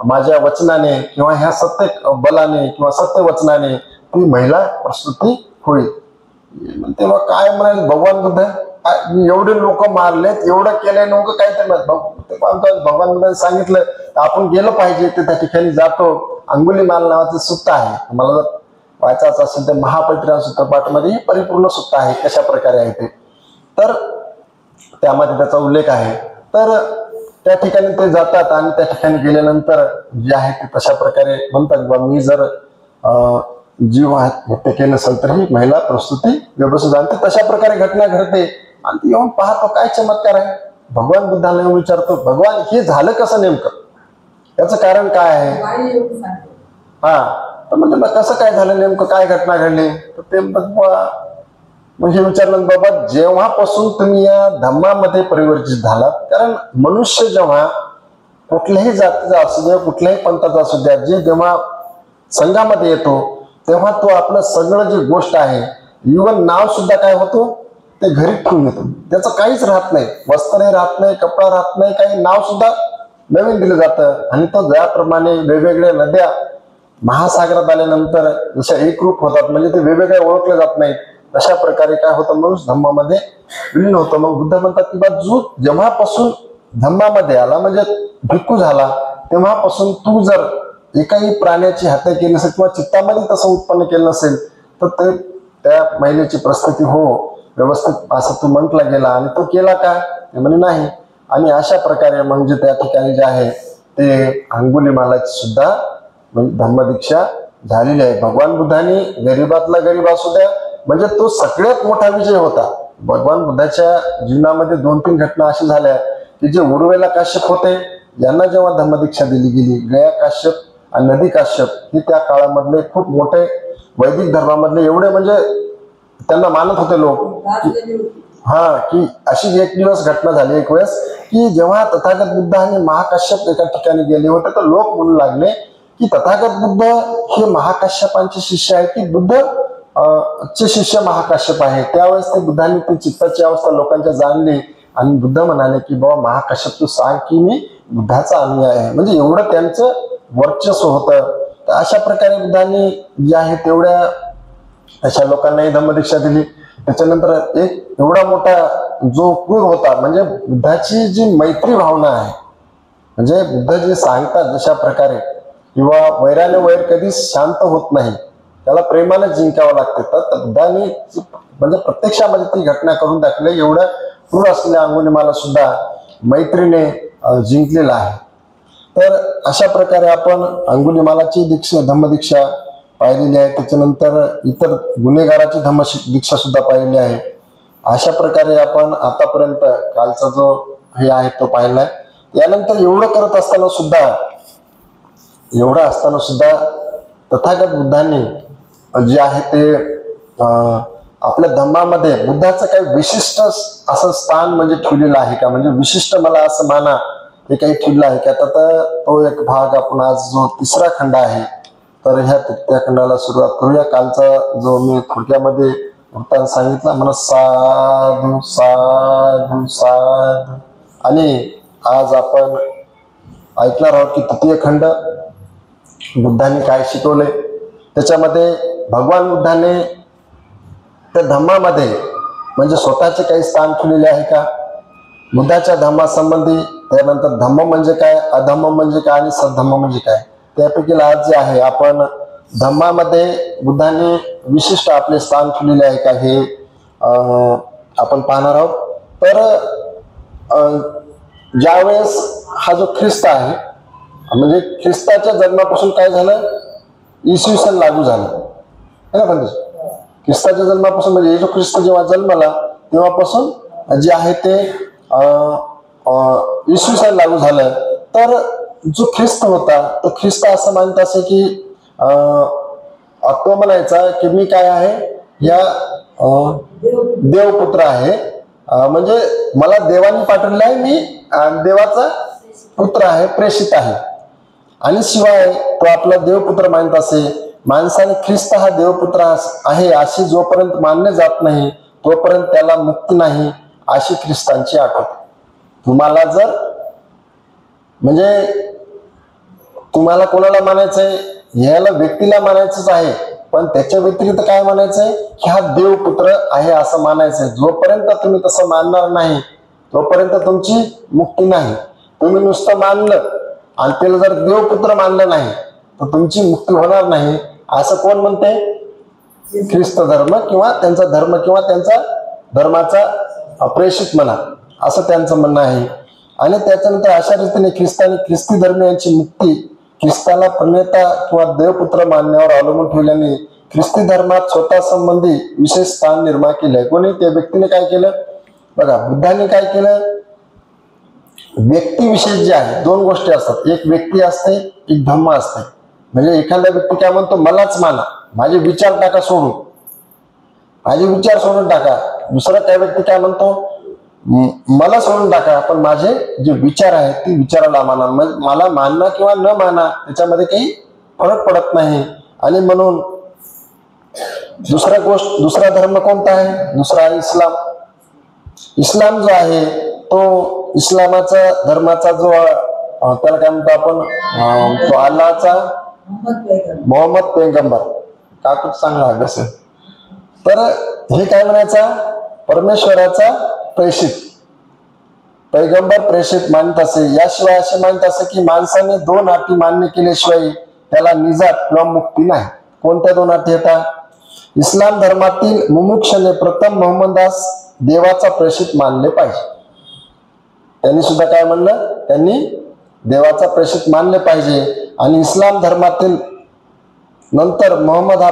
Speaker 1: माझ्या वचनाने किंवा ह्या सत्य बलाने किंवा सत्य वचनाने ती महिला प्रसूती होईल. तेव्हा काय म्हणाल भगवान बुद्ध, एवढे लोक मारलेत, एवढं केलंय नव्हतं काहीतरी. भगवान बुद्धांनी सांगितलं आपण गेलं पाहिजे. ते त्या ठिकाणी जातो. अंगुलीमाल नावाचं सुत्त आहे, मला जर वाचायचं असेल तर महापरित्राण सूत्रपाठमध्ये परिपूर्ण सुत्त आहे कशा प्रकारे आहे ते, तर त्यामध्ये त्याचा उल्लेख आहे. तर त्या ठिकाणी ते जातात आणि त्या ठिकाणी गेल्यानंतर जे आहे ते तशा प्रकारे म्हणतात बा मी जर जीव हत्या केली नसेल तर ही महिला प्रसूती व्यवस्थित आणते. तशा प्रकारे घटना घडते आणि ती येऊन पाहतो काय चमत्कार आहे. भगवान बुद्धाला येऊन विचारतो, भगवान हे झालं कसं नेमकं, याचं कारण काय आहे. हा तर म्हणजे कसं काय झालं नेमकं, काय घटना घडली. तर ते म्हणजे विचारलं बाबा जेव्हापासून तुम्ही या धम्मामध्ये परिवर्तित झालात, कारण मनुष्य जेव्हा कुठल्याही जातीचा असू द्या कुठल्याही पंथाचा असू द्या जे जेव्हा संघामध्ये येतो तेव्हा तो आपलं सगळं जी गोष्ट आहे इव्हन नाव सुद्धा काय होतो ते घरी ठेवून येतो. त्याचं काहीच राहत नाही, वस्त्र राहत नाही, कपडा राहत नाही, काही नाव सुद्धा नवीन दिलं जातं. आणि तो ज्याप्रमाणे वेगवेगळ्या नद्या महासागरात आल्यानंतर जशा एकरूप होतात म्हणजे ते वेगवेगळे ओळखले जात नाहीत, तशा प्रकारे काय होतं मनुष्य धम्मामध्ये विलीन होतं. मग बुद्ध म्हणतात की बा जो जेव्हापासून धम्मामध्ये आला म्हणजे भिक्खू झाला तेव्हापासून तू जर एकाही प्राण्याची हत्या केली नसेल किंवा चित्तामध्ये तसं उत्पन्न केलं नसेल तर ते त्या महिलेची प्रस्थिती हो व्यवस्थित असं तू म्हटला गेला. आणि तो केला का, ते म्हणे नाही. आणि अशा प्रकारे म्हणजे त्या ठिकाणी जे आहे ते अंगुलीमालाची सुद्धा धम्मदीक्षा झालेली आहे. भगवान बुद्धांनी गरीबातला गरीब असू द्या म्हणजे तो सगळ्यात मोठा विजय होता. भगवान बुद्धाच्या जीवनामध्ये 2-3 घटना अशा झाल्या की जे उर्वेला काश्यप होते यांना जेव्हा धम्मदीक्षा दिली गेली, गया काश्यप आणि नदी काश्यप हे त्या काळामधले खूप मोठे वैदिक धर्मामधले एवढे म्हणजे त्यांना मानत होते लोक की अशी एक दिवस घटना झाली एक वेळेस की जेव्हा तथागत बुद्ध आणि महाकाश्यप एका ठिकाणी गेले होते तर लोक म्हणू लागले की तथागत बुद्ध हे महाकाश्यपांचे शिष्य आहे की बुद्ध चे शिष्य महाकाश्यप आहे. त्यावेळेस ते बुद्धांनी ती चित्ताची अवस्था लोकांच्या जाणली आणि बुद्ध म्हणाले की बाबा महाकाश्यप तू सांग की मी बुद्धाचा अनुयायी आहे. म्हणजे एवढं त्यांचं वर्चस्व होतं. तर अशा प्रकारे बुद्धांनी जे आहे तेवढ्या अशा लोकांनाही धम्मदीक्षा दिली. त्याच्यानंतर एक एवढा मोठा जो क्रूर होता म्हणजे बुद्धाची जी मैत्री भावना आहे म्हणजे बुद्ध जे सांगतात जशा प्रकारे किंवा वैराने वैर कधीच शांत होत नाही, त्याला प्रेमाने जिंकावं लागते. तर बुद्धांनी म्हणजे प्रत्यक्षामध्ये ती घटना करून दाखवली. एवढ्या क्रूर असलेल्या अंगुलीमाला सुद्धा मैत्रीने जिंकलेला आहे. तर अशा प्रकारे आपण अंगुलीमालाची धम्मदीक्षा पाहिलेली आहे. त्याच्यानंतर इतर गुन्हेगाराची धम्मदीक्षा सुद्धा पाहिलेली आहे. अशा प्रकारे आपण आतापर्यंत कालचा जो हे आहे तो पाहिलाय. यानंतर एवढं करत असताना सुद्धा तथागत बुद्धांनी जे आहे ते आपल्या धम्मामध्ये बुद्धाचं काही विशिष्ट असं स्थान म्हणजे ठेवलेलं आहे का, म्हणजे विशिष्ट मला असं माना हे काही ठेवलं आहे का. तर तो एक भाग आपण आज जो 3रा खंड आहे तर ह्या 3ऱ्या खंडाला सुरुवात करूया. कालचा जो मी थोडक्यामध्ये वृत्तांत सांगितला मला साधू साधू साधू आणि आज आपण ऐकणार आहोत की 3य खंड बुद्धांनी काय शिकवले. त्याच्यामध्ये भगवान बुद्धाने त्या धम्मामध्ये म्हणजे स्वतःचे काही स्थान ठेवलेले आहे का, बुद्धाच्या धम्मासंबंधी, त्यानंतर धम्म म्हणजे काय, अधम्म म्हणजे काय आणि सद्धम्म म्हणजे काय, त्यापैकी आज जे आहे आपण धम्मामध्ये बुद्धांनी विशिष्ट आपले स्थान ठेवलेले आहे का हे आपण पाहणार आहोत. तर ज्यावेळेस हा जो ख्रिस्त आहे म्हणजे ख्रिस्ताच्या जन्मापासून काय झालं, इसवी सन लागू झालं है ना. म्हणजे ख्रिस्ताच्या जन्मापासून म्हणजे येशू ख्रिस्त जेव्हा जन्मला तेव्हापासून जे आहे ते इसवी सन लागू झालं. तर जो ख्रिस्त होता तो ख्रिस्त असं मानत असे की तो म्हणायचा की मी काय आहे या देवपुत्र आहे, म्हणजे मला देवाने पाठवलेला आहे, मी देवाचा पुत्र आहे, प्रेषित आहे. आणि शिवाय तो आपला देवपुत्र मानत असे. माणसाने ख्रिस्त हा देवपुत्र आहे अशी जोपर्यंत मानले जात नाही तोपर्यंत त्याला मुक्ती नाही अशी ख्रिस्तांची आठ होती. तुम्हाला जर म्हणजे तुम्हाला कोणाला मानायचंय, ह्याला व्यक्तीला मानायचंच आहे पण त्याच्या व्यतिरिक्त काय म्हणायचंय की हा देवपुत्र आहे असं मानायचंय. जोपर्यंत तुम्ही तसं मानणार नाही तोपर्यंत तुमची मुक्ती नाही. तुम्ही नुसतं मानलं आणि त्याला जर देवपुत्र मानलं नाही तर तुमची मुक्ती होणार नाही असं कोण म्हणते, ख्रिस्त धर्म किंवा त्यांचा धर्म किंवा त्यांचा धर्माचा प्रेषित म्हणा असं त्यांचं म्हणणं आहे. आणि त्याच्यानंतर अशा रीतीने ख्रिस्ती धर्मियांची मुक्ती ख्रिस्ताला प्रणेता किंवा देवपुत्र मानण्यावर अवलंबून ठेवल्याने ख्रिस्ती धर्मात स्वतः संबंधी विशेष स्थान निर्माण केलंय. कोणी त्या व्यक्तीने काय केलं बघा, बुद्धांनी काय केलं, व्यक्तिविशेष जे आहे 2 गोष्टी असतात, एक व्यक्ती असते एक धम्म असते. म्हणजे एखादा व्यक्ती काय म्हणतो मलाच माना, माझे विचार टाका सोडून, माझे विचार सोडून टाका. दुसरा त्या व्यक्ती काय म्हणतो मला सोडून टाका पण माझे जे विचार आहेत ते विचाराला माना. मला मानणं किंवा न माना त्याच्यामध्ये काही फरक पडत नाही. आणि म्हणून दुसरा धर्म कोणता आहे, दुसरा आहे इस्लाम. इस्लाम जो आहे तो इस्लामाचा धर्माचा जो त्याला काय म्हणतो आपण तो अल्लाहचा मोहम्मद पैगंबर काकूच चांगला कसं. तर हे काय म्हणायचा, परमेश्वराचा प्रेषित पैगंबर प्रेषित मानत असे. याशिवाय असे मानत असे की माणसाने 2 अटी मान्य केल्याशिवाय त्याला निजात किंवा मुक्ती नाही. कोणत्या 2 अटी येतात, इस्लाम धर्मातील मुमुक्षने प्रथम मोहम्मदास देवाचा प्रेषित मानले पाहिजे. त्यांनी सुद्धा काय म्हणलं, त्यांनी देवाचा प्रेषित मानले पाहिजे आणि इस्लाम धर्मातील नंतर मोहम्मद हा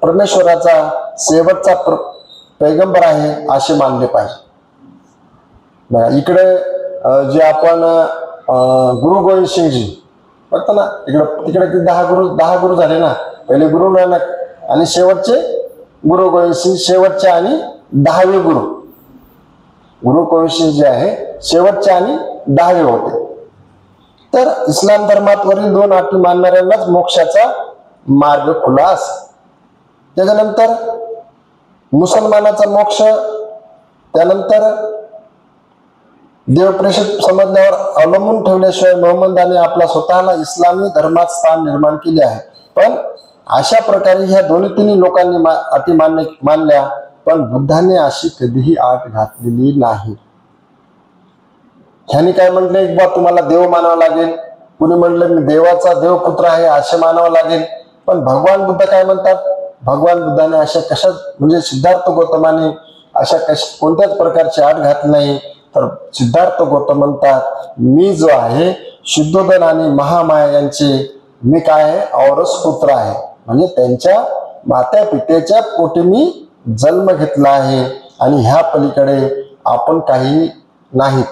Speaker 1: परमेश्वराचा शेवटचा पैगंबर आहे असे मानले पाहिजे. इकडे जे आपण गुरु गोविंद सिंगजी बघतो ना, तिकडे 10 गुरु झाले ना. पहिले गुरु नानक आणि शेवटचे गुरु गोविंद सिंग, शेवटचे आणि 10वे गुरु गोविंद सिंग जे आहे शेवटचे आणि 10वे होते. तर इस्लाम धर्मात वरील 2 अटी मानणाऱ्यांनाच मोक्षाचा मार्ग खुला असे. त्याच्यानंतर मुसलमानाचा मोक्ष, त्यानंतर देवप्रेषित समजण्यावर अवलंबून ठेवल्याशिवाय मोहम्मदाने आपला स्वतःला इस्लामी धर्मात स्थान निर्माण केले आहे. पण अशा प्रकारे ह्या दोन्ही लोकांनी अटी मानल्या, पण बुद्धाने अशी कधीही अट घातलेली नाही. ह्याने काय म्हटलं, एक बार तुम्हाला देव मानावं लागेल, कुणी म्हटलं मी देवाचा देवपुत्र आहे असे मानावं लागेल. पण भगवान बुद्ध काय म्हणतात, भगवान बुद्धाने अशा कशा म्हणजे सिद्धार्थ गौतमाने अशा कोणत्याच प्रकारची अट घातली नाही. तर सिद्धार्थ गौतम म्हणतात, मी जो आहे शुद्धोदन आणि महामाया यांचे मी काय आहे औरस पुत्र आहे. म्हणजे त्यांच्या मात्या पित्याच्या पोटी मी जन्म घेतला आहे आणि ह्या पलीकडे आपण काही नाही.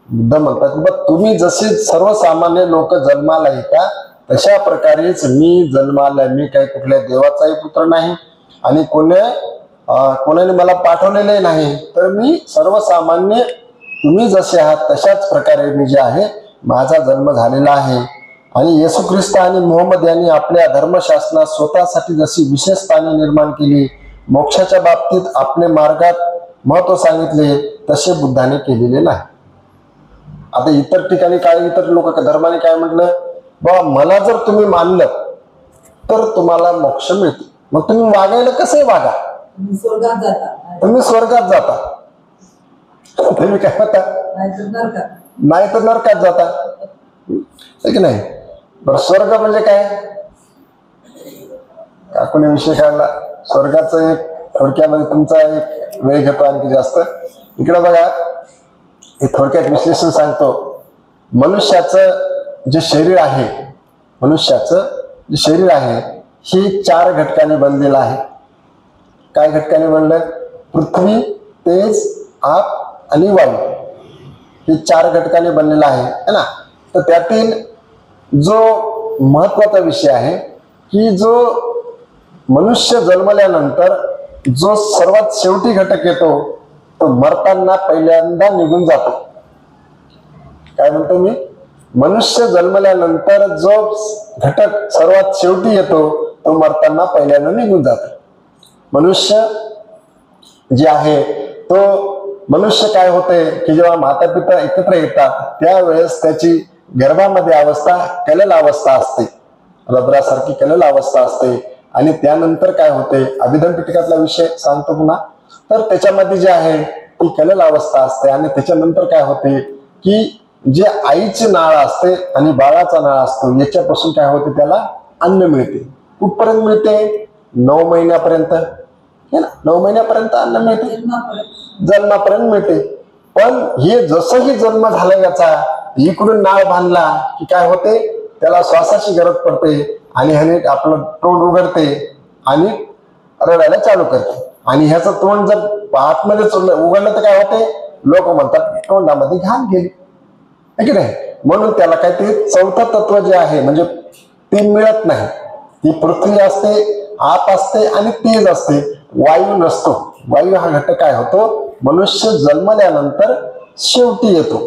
Speaker 1: बुद्ध म्हणतात की तुम्ही जसे सर्वसामान्य लोक जन्माला येतात तशा प्रकारेच मी जन्माला, मी काही कुठल्या देवाचाही पुत्र नाही आणि कोणाने मला पाठवलेले नाही. तर मी सर्वसामान्य तुम्ही जसे आहात तशाच प्रकारे मी जे आहे माझा जन्म झालेला आहे. आणि येशू ख्रिस्त आणि मोहम्मद यांनी आपल्या धर्मशास्त्रात स्वतःसाठी जशी विशेष स्थाने निर्माण केली, मोक्षाच्या बाबतीत आपले मार्गात महत्व सांगितले, तसे बुद्धाने केलेले नाही. आता इतर ठिकाणी काय, इतर लोक धर्माने काय म्हटलं, बाबा मला जर तुम्ही मानलं तर तुम्हाला मोक्ष मिळते. मग तुम्ही वागायला कसंही वागा, तुम्ही स्वर्गात जाता, तुम्ही काय होता नाही तर नरकात जाता, की नाही. बरं, स्वर्ग म्हणजे काय, काकुने विषय काढला स्वर्गाचं. एक थोडक्यामध्ये तुमचा एक वेळ घेतो आणखी जास्त. इकडे बघा, हे थोडक्यात विश्लेषण सांगतो. मनुष्याचं जे शरीर आहे, मनुष्याचं जे शरीर आहे ही 4 घटकाने बनलेलं आहे. काय घटकाने बनलं, पृथ्वी, तेज, आप आणि वायू, हे 4 घटकाने बनलेलं आहे ना. तर त्यातील जो महत्वाचा विषय आहे की जो मनुष्य जन्मल्यानंतर जो सर्वात शेवटी घटक येतो तो मरताना पहिल्यांदा निघून जातो. काय म्हणतो मी, मनुष्य जन्मल्यानंतर जो घटक सर्वात शेवटी येतो तो मरताना पहिल्यांदा निघून जातो. मनुष्य जे आहे तो मनुष्य काय होते की जेव्हा माता पिता एकत्र येतात त्यावेळेस त्याची गर्भामध्ये अवस्था कलल अवस्था असते, रबरासारखी कलल अवस्था असते. आणि त्यानंतर काय होते, अभिधम पिटकातला विषय सांगतो पुन्हा. तर त्याच्यामध्ये जे आहे ती कलल अवस्था असते आणि त्याच्यानंतर काय होते की जे आईची नाळ असते आणि बाळाचा नाळ असतो याच्यापासून काय होते, त्याला अन्न मिळते. कुठपर्यंत मिळते, 9 महिन्यापर्यंत, हे ना, 9 महिन्यापर्यंत अन्न मिळते, जन्मापर्यंत मिळते. पण हे जसंही जन्म झाला याचा, इकडून नाळ बांधला की काय होते, त्याला श्वासाची गरज पडते आणि ह्याने आपलं तोंड उघडते आणि रडायला चालू करते. आणि ह्याचं तोंड जर आतमध्ये उघडलं तर काय होते, लोक म्हणतात तोंडामध्ये घाण गेली, है की नाही. म्हणून त्याला काय ते चौथं तत्व जे आहे म्हणजे ते मिळत नाही. ती पृथ्वी असते, आप असते आणि तेज असते, वायू नसतो. वायू हा घटक काय होतो, मनुष्य जन्मल्यानंतर शेवटी येतो.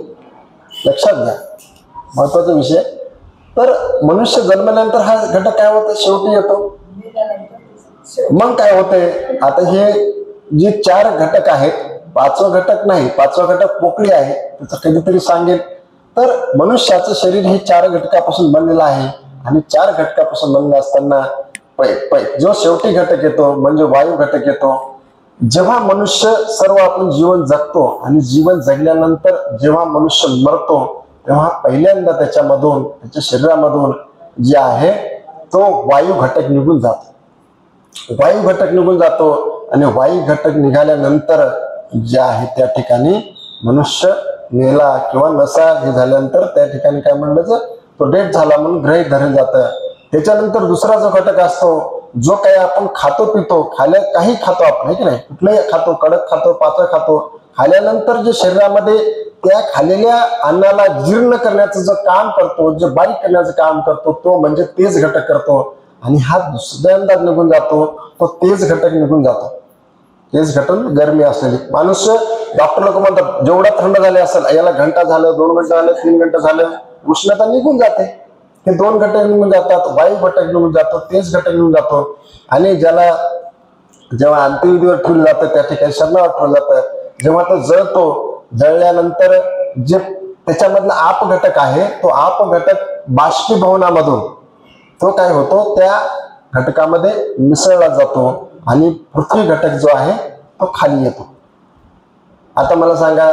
Speaker 1: लक्षात घ्या, महत्वाचा विषय. तर मनुष्य जन्मल्यानंतर हा घटक काय होतं, शेवटी येतो. मग काय होतंय, आता हे जे 4 घटक आहेत, 5वं घटक नाही, 5वं घटक पोकळी आहे, त्याचं कधीतरी सांगेल. तर मनुष्याचं शरीर हे 4 घटकापासून बनलेलं आहे आणि 4 घटकापासून बनलेलं असताना जो शेवटी घटक येतो म्हणजे वायू घटक येतो. जेव्हा मनुष्य सर्व आपण जीवन जगतो आणि जीवन जगल्यानंतर जेव्हा मनुष्य मरतो तेव्हा पहिल्यांदा त्याच्यामधून, त्याच्या शरीरामधून जे आहे तो वायू घटक निघून जातो. वायू घटक निघून जातो आणि वायू घटक निघाल्यानंतर जे आहे त्या ठिकाणी मनुष्य मेला किंवा नसा हे झाल्यानंतर त्या ठिकाणी काय म्हणलं तर तो डेथ झाला म्हणून गृहीत धरलं जातं. त्याच्यानंतर दुसरा जो घटक असतो, जो काही आपण खातो पितो, काही खातो आपण, आहे की नाही, कुठलंही खातो, कडक खातो, पातळ खातो, खाल्यानंतर जे शरीरामध्ये त्या खाल्लेल्या अन्नाला जीर्ण करण्याचं जे काम करतो, जे बारीक करण्याचं काम करतो, तो म्हणजे तेज घटक करतो. आणि हा दुसऱ्यांदा निघून जातो, तो तेज घटक निघून जातो. तेज घटक गरमी असलेली. माणूस, डॉक्टर लोक म्हणतात जेवढा थंड झाले असेल, याला घंटा झालं, 2 घंटे झालं, 3 घंटे झालं, उष्णता निघून जाते. हे 2 घटक निघून जातात, वायू घटक निघून जातो, तेज घटक निघून जातो. आणि ज्याला जेव्हा अंत्यविधीवर ठेवलं जातं त्या ठिकाणी शरणावर ठेवलं जातं, जेव्हा तो जळतो, जळल्यानंतर जे त्याच्यामधला आप घटक आहे, तो आप घटक बाष्पीभवनामधून तो काय होतो, त्या घटकामध्ये मिसळला जातो आणि पृथ्वी घटक जो आहे तो खाली येतो. आता मला सांगा,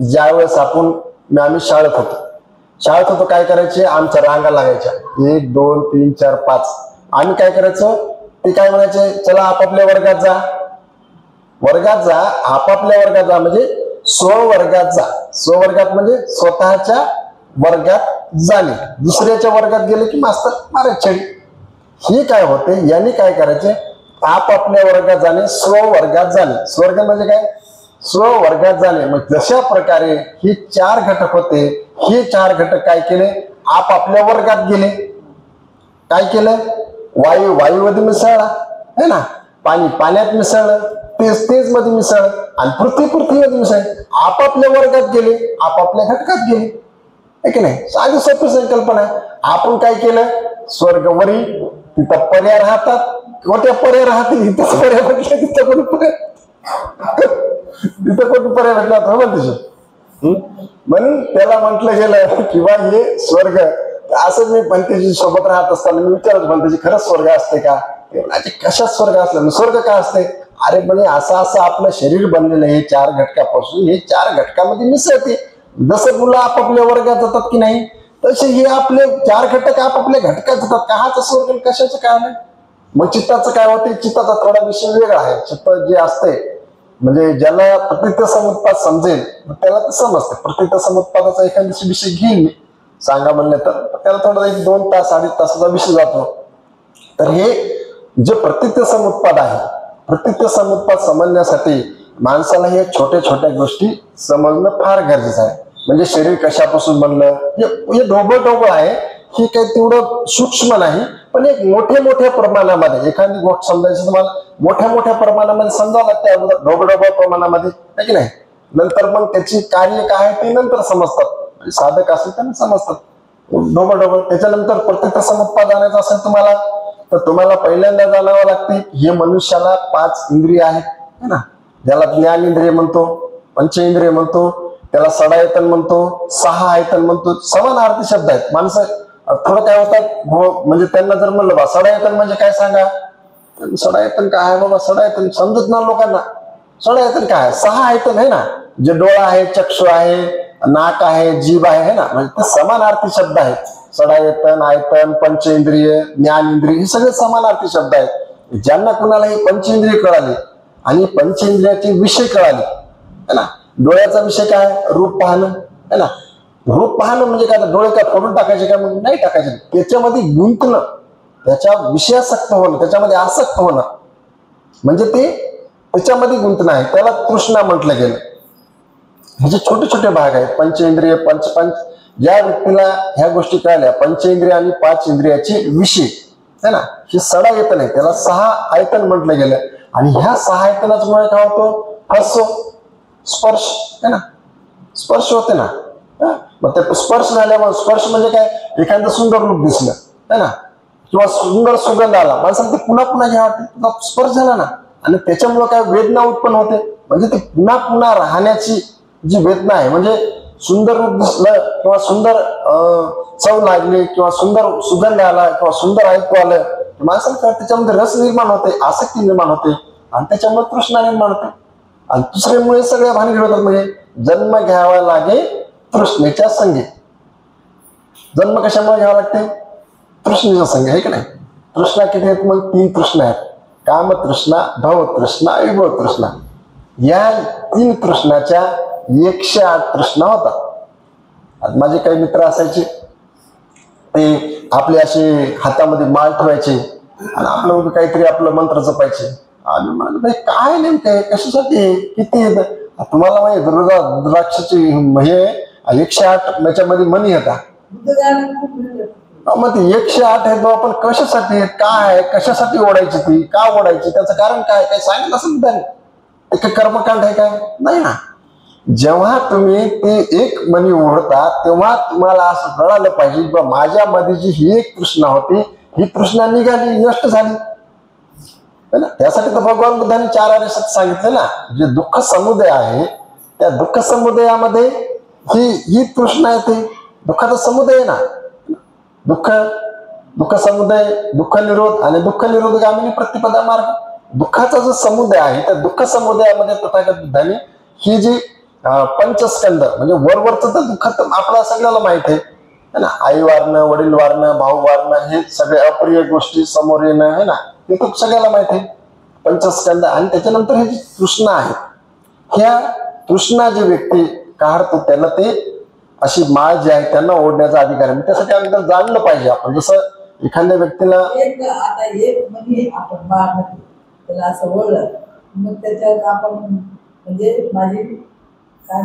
Speaker 1: ज्यावेळेस आम्ही शाळेत होतो काय करायचे, आमच्या रांगा लागायच्या 1 2 3 4 5. आम्ही काय करायचो, ते काय म्हणायचे, चला आपापल्या वर्गात जा, आपापल्या वर्गात जा, म्हणजे स्ववर्गात जा. स्ववर्गात म्हणजे स्वतःच्या वर्गात जाणे. दुसऱ्याच्या वर्गात गेले की मास्तर मारायचे. हे काय होते, यांनी काय करायचे, आपापल्या वर्गात जाणे, स्ववर्गात जाणे. स्वर्ग म्हणजे काय, स्ववर्गात जाणे. मग जशा प्रकारे हे 4 घटक होते, हे 4 घटक काय केले, आपापल्या वर्गात गेले. काय केलं, वायूमध्ये मिसळला, है ना, पाणी पाण्यात मिसळलं, तेज मध्ये मिसळलं, आणि पृथ्वीमध्ये मिसळलं. आपापल्या वर्गात गेले, आपापल्या घटकात गेले, आहे की नाही. साधी सोपी संकल्पना आहे. आपण काय केलं, स्वर्गवरी तिथं पर्याय राहतात, कोणत्या पर्याय राहतील, इथंच पर्याय भेटले, तिथं कोणी पर्याय भेटला तर म्हणून त्याला म्हटलं गेलं किंवा हे स्वर्ग. असं मी पंथीजी सोबत राहत असताना मी विचारत, पंथीजी खरंच स्वर्ग असते का? कशात स्वर्ग असलं, स्वर्ग का असते? अरे म्हणे असं आपलं शरीर बनलेलं आहे 4 घटकापासून, हे 4 घटकामध्ये मिसळते. जसं मुलं आपापल्या वर्गात जातात की नाही, तसे हे आपले 4 घटक आपापल्या घटकात जातात. काहाचं स्वर्ग कशाचं काय नाही. मग चित्ताचं काय होते, चित्ताचा थोडा विषय वेगळा आहे. चित्त जे असते, म्हणजे ज्याला प्रतीत समुत्पाद समजेल त्याला ते समजते. प्रतीत समुत्पादाचा एखाद्या विषय घेईन मी सांगा म्हणलं तर त्याला थोडा 1 2 तास 2.5 तासाचा विषय जातो. तर हे जे प्रतीत समुत्पाद आहे, प्रतीत समुत्पाद समजण्यासाठी माणसाला हे छोट्या छोट्या गोष्टी समजणं फार गरजेचं आहे. म्हणजे शरीर कशापासून बनलं, हे ढोबळ आहे, हे काही तेवढं सूक्ष्म नाही, पण एक मोठ्या प्रमाणामध्ये एखादी गोष्ट समजायची तुम्हाला मोठ्या प्रमाणामध्ये समजावं लागतं अगोदर, ढोबळ प्रमाणामध्ये, आहे की नाही. नंतर मग त्याची कार्य काय आहे ते नंतर समजतात. साधक असेल त्यांना समजतात ढोबळ. त्याच्यानंतर प्रत्येक समुत्पाद आणायचं असेल तुम्हाला, तर तुम्हाला पहिल्यांदा जाणावं लागते हे मनुष्याला 5 इंद्रिय आहेत, है ना. ज्याला ज्ञानेंद्रिय म्हणतो, पंचेंद्रिय म्हणतो, त्याला षडायतन म्हणतो, 6 आयतन म्हणतो. समानार्थी शब्द आहेत. माणसं थोडं काय होतात, म्हणजे त्यांना जर म्हणलं बा षडायतन म्हणजे काय सांगा, षडायतन काय आहे बाबा, षडायतन समजत ना लोकांना. षडायतन काय आहे, 6 आयतन आहे ना, जे डोळा आहे, चक्षु आहे, नाक आहे, जीभ आहे ना, म्हणजे ते समानार्थी शब्द आहेत. षडायतन, आयतन, पंचेंद्रिय, ज्ञानेंद्रिय हे सगळे समानार्थी शब्द आहेत. ज्यांना कुणाला ही पंचेंद्रिय कळाली आणि पंचेंद्रियाचे विषय कळाले, है ना. डोळ्याचा विषय काय, रूप पाहणं, है ना. रूप पाहणं म्हणजे काय, डोळे काय फोडून टाकायचे का, म्हणजे नाही टाकायचे. त्याच्यामध्ये गुंतणं, त्याच्या विषयासक्त होणं, त्याच्यामध्ये आसक्त होणं, म्हणजे ते त्याच्यामध्ये गुंतणं आहे. त्याला तृष्णा म्हटलं गेलं. ह्याचे छोटे भाग आहेत. पंचेंद्रिय, पंच ज्या व्यक्तीला ह्या गोष्टी कळल्या, पंचेंद्रिय आणि 5 इंद्रियाचे विषय, है ना, हे षडायतन आहे. त्याला 6 आयतन म्हटलं गेलं. आणि ह्या 6 आयतनामुळे काय होतो, हसो, स्पर्श, है ना, स्पर्श होते ना. मग ते स्पर्श झाल्यामुळे, स्पर्श म्हणजे काय, एखादं सुंदर रूप दिसलं, है ना, किंवा सुंदर सुगंध आला, माणसाला ते पुन्हा घ्यावं वाटते, स्पर्श झाला ना. आणि त्याच्यामुळे काय वेदना उत्पन्न होते, म्हणजे ते पुन्हा राहण्याची जी वेदना आहे. म्हणजे सुंदर रूप दिसलं किंवा सुंदर चव लागली किंवा सुंदर सुगंध आला किंवा सुंदर ऐकू आलं, माणसाला त्याच्यामध्ये रस निर्माण होते, आसक्ती निर्माण होते, आणि त्याच्यामुळे तृष्णा निर्माण होते. आणि दुसऱ्यामुळे सगळ्या भानगडी होतात. म्हणजे जन्म घ्यावा लागे तृष्णेच्या संगे. जन्म कशामुळे घ्यावा लागते, तृष्णेच्या संगे, आहे की नाही. तृष्णा किती आहेत, मग 3 तृष्णा आहेत. काम तृष्णा, भव तृष्णा, विभव तृष्णा. या 3 तृष्णाच्या 108 तृष्णा होतात. माझे काही मित्र असायचे, ते आपले असे हातामध्ये माळ ठेवायचे आणि आपलं काहीतरी आपलं मंत्र जपायचे. आणि म्हणलं भाई काय नेमकं आहे, कशासाठी, किती तुम्हाला माहिती रुद्राक्षाची हे 108 याच्यामध्ये मनी येतात. मग ती 108 आहे तो आपण कशासाठी, काय कशासाठी ओढायची, ती का ओढायची, त्याचं कारण काय काय सांगितलं असेल त्याने. एक कर्मकांड आहे काय नाही ना. जेव्हा तुम्ही ती एक मनी ओढता तेव्हा तुम्हाला असं कळालं पाहिजे की माझ्या मध्ये जी ही एक तृष्णा होती, ही तृष्णा निघाली, नष्ट झाली. त्यासाठी तर भगवान बुद्धांनी 4 आर्य सत्य सांगितले ना. जे दुःख समुदय आहे त्या दुःख समुदयामध्ये ही तृष्णा येते. दुःखाचा समुदय आहे ना. दुःख समुदय, दुःख निरोध आणि दुःख निरोध गामिनी प्रतिपदा मार्ग. दुःखाचा जो समुदय आहे त्या दुःख समुदयामध्ये तथागत बुद्धांनी ही जी पंचस्कंद म्हणजे वरवरचं तर दुःख आपल्याला सगळ्याला माहित आहे ना. आई वारणं, वडील वारणं, भाऊ वारणं, हे सगळे अप्रिय गोष्टी समोर येणं आहे ना, हे तर सगळ्याला माहित आहे. पंचस्कंद आणि त्याच्यानंतर हे जी तृष्णा आहे, ह्या तृष्णा जी व्यक्ती काढतो त्याला ते अशी माळ जी आहे त्यांना ओढण्याचा अधिकार आहे. त्यासाठी आम्ही तर जाणलं पाहिजे. आपण जसं एखाद्या व्यक्तीला
Speaker 2: आता एक म्हणजे आपण माळ त्याला असं ओढलं मग त्याच्यात आपण म्हणजे माझी काय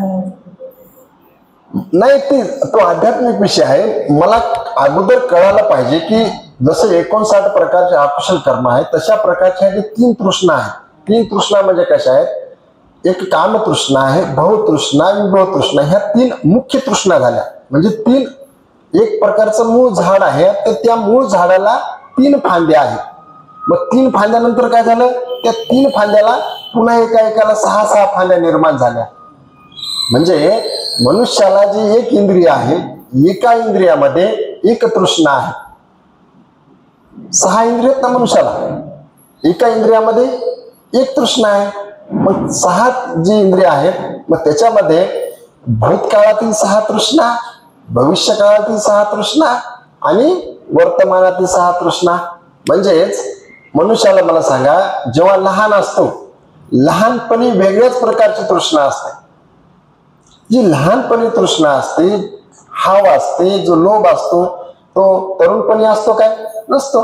Speaker 1: नाही, तो आध्यात्मिक विषय आहे. मला अगोदर कळायला पाहिजे की जसं 59 प्रकारचे अकुशल कर्म आहेत तशा प्रकारच्या जे 3 तृष्णा आहेत. 3 तृष्णा म्हणजे कशा आहेत, एक कामतृष्णा आहे, भवतृष्णा, विभव तृष्णा. ह्या 3 मुख्य तृष्णा झाल्या. म्हणजे 3 एक प्रकारचं मूळ झाड आहे, तर त्या मूळ झाडाला 3 फांद्या आहेत. मग 3 फांद्यानंतर काय झालं, त्या 3 फांद्याला पुन्हा एकाला 6 फांद्या निर्माण झाल्या. म्हणजे मनुष्याला जी एक इंद्रिय आहे, एका इंद्रियामध्ये एक तृष्णा आहे. 6 इंद्रिय ना मनुष्याला, एका इंद्रियामध्ये एक तृष्णा आहे. मग 6 जी इंद्रिय आहेत, मग त्याच्यामध्ये भूतकाळातील 6 तृष्णा, भविष्य काळातील 6 तृष्णा आणि वर्तमानातील 6 तृष्णा. म्हणजेच मनुष्याला मला सांगा, जेव्हा लहान असतो लहानपणी वेगळ्याच प्रकारची तृष्णा असते. जी लहानपणी तृष्णा असते, हाव असते, जो लोभ असतो तो तरुणपणी असतो काय नसतो.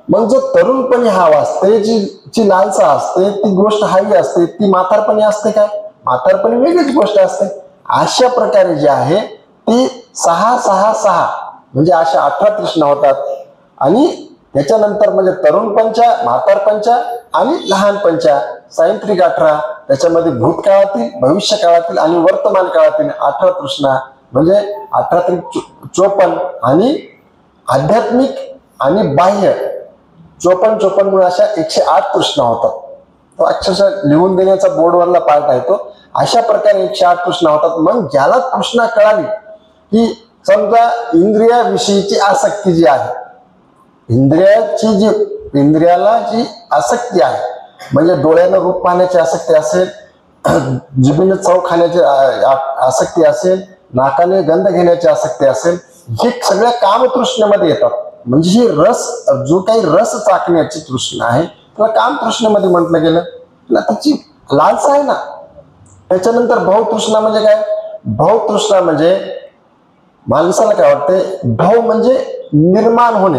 Speaker 1: मग जो तरुणपणी हाव असते, जी लालसा असते, ती गोष्ट हवी असते, ती म्हातारपणी असते काय, म्हातारपणी वेगळीच गोष्ट असते. अशा प्रकारे जे आहे ती 6 6 6 म्हणजे अशा 18 तृष्णा होतात. आणि त्याच्यानंतर म्हणजे तरुण पंचा, म्हातार पंचा आणि लहान पंचा, सायंत्रिक 18. त्याच्यामध्ये भूतकाळातील, भविष्य काळातील आणि वर्तमान काळातील 18 तृष्णा म्हणजे 18 54 आणि आध्यात्मिक आणि बाह्य 54 मुळे अशा 108 तृष्णा होतात. तो अक्षरशः लिहून देण्याचा बोर्डवरला पार्ट आहे तो. अशा प्रकारे 108 तृष्णा होतात. मग ज्याला तृष्णा कळाली की समजा इंद्रियाविषयीची आसक्ती जी आहे, इंद्रियाला जी आसक्ती आहे, म्हणजे डोळ्यानं रूप पाहण्याची आसक्ती असेल, जिभेने चव खाण्याची आसक्ती असेल, नाकाने गंध घेण्याची आसक्ती असेल, हे सगळ्या कामतृष्णेमध्ये येतात. म्हणजे ही जो काही रस चाकण्याची तृष्णा आहे त्याला कामतृष्णेमध्ये म्हटलं गेलं ना. त्याची लालसा आहे ना. त्याच्यानंतर भवतृष्णा म्हणजे काय, भवतृष्णा म्हणजे माणसाला काय वाटते, भव म्हणजे निर्माण होणे.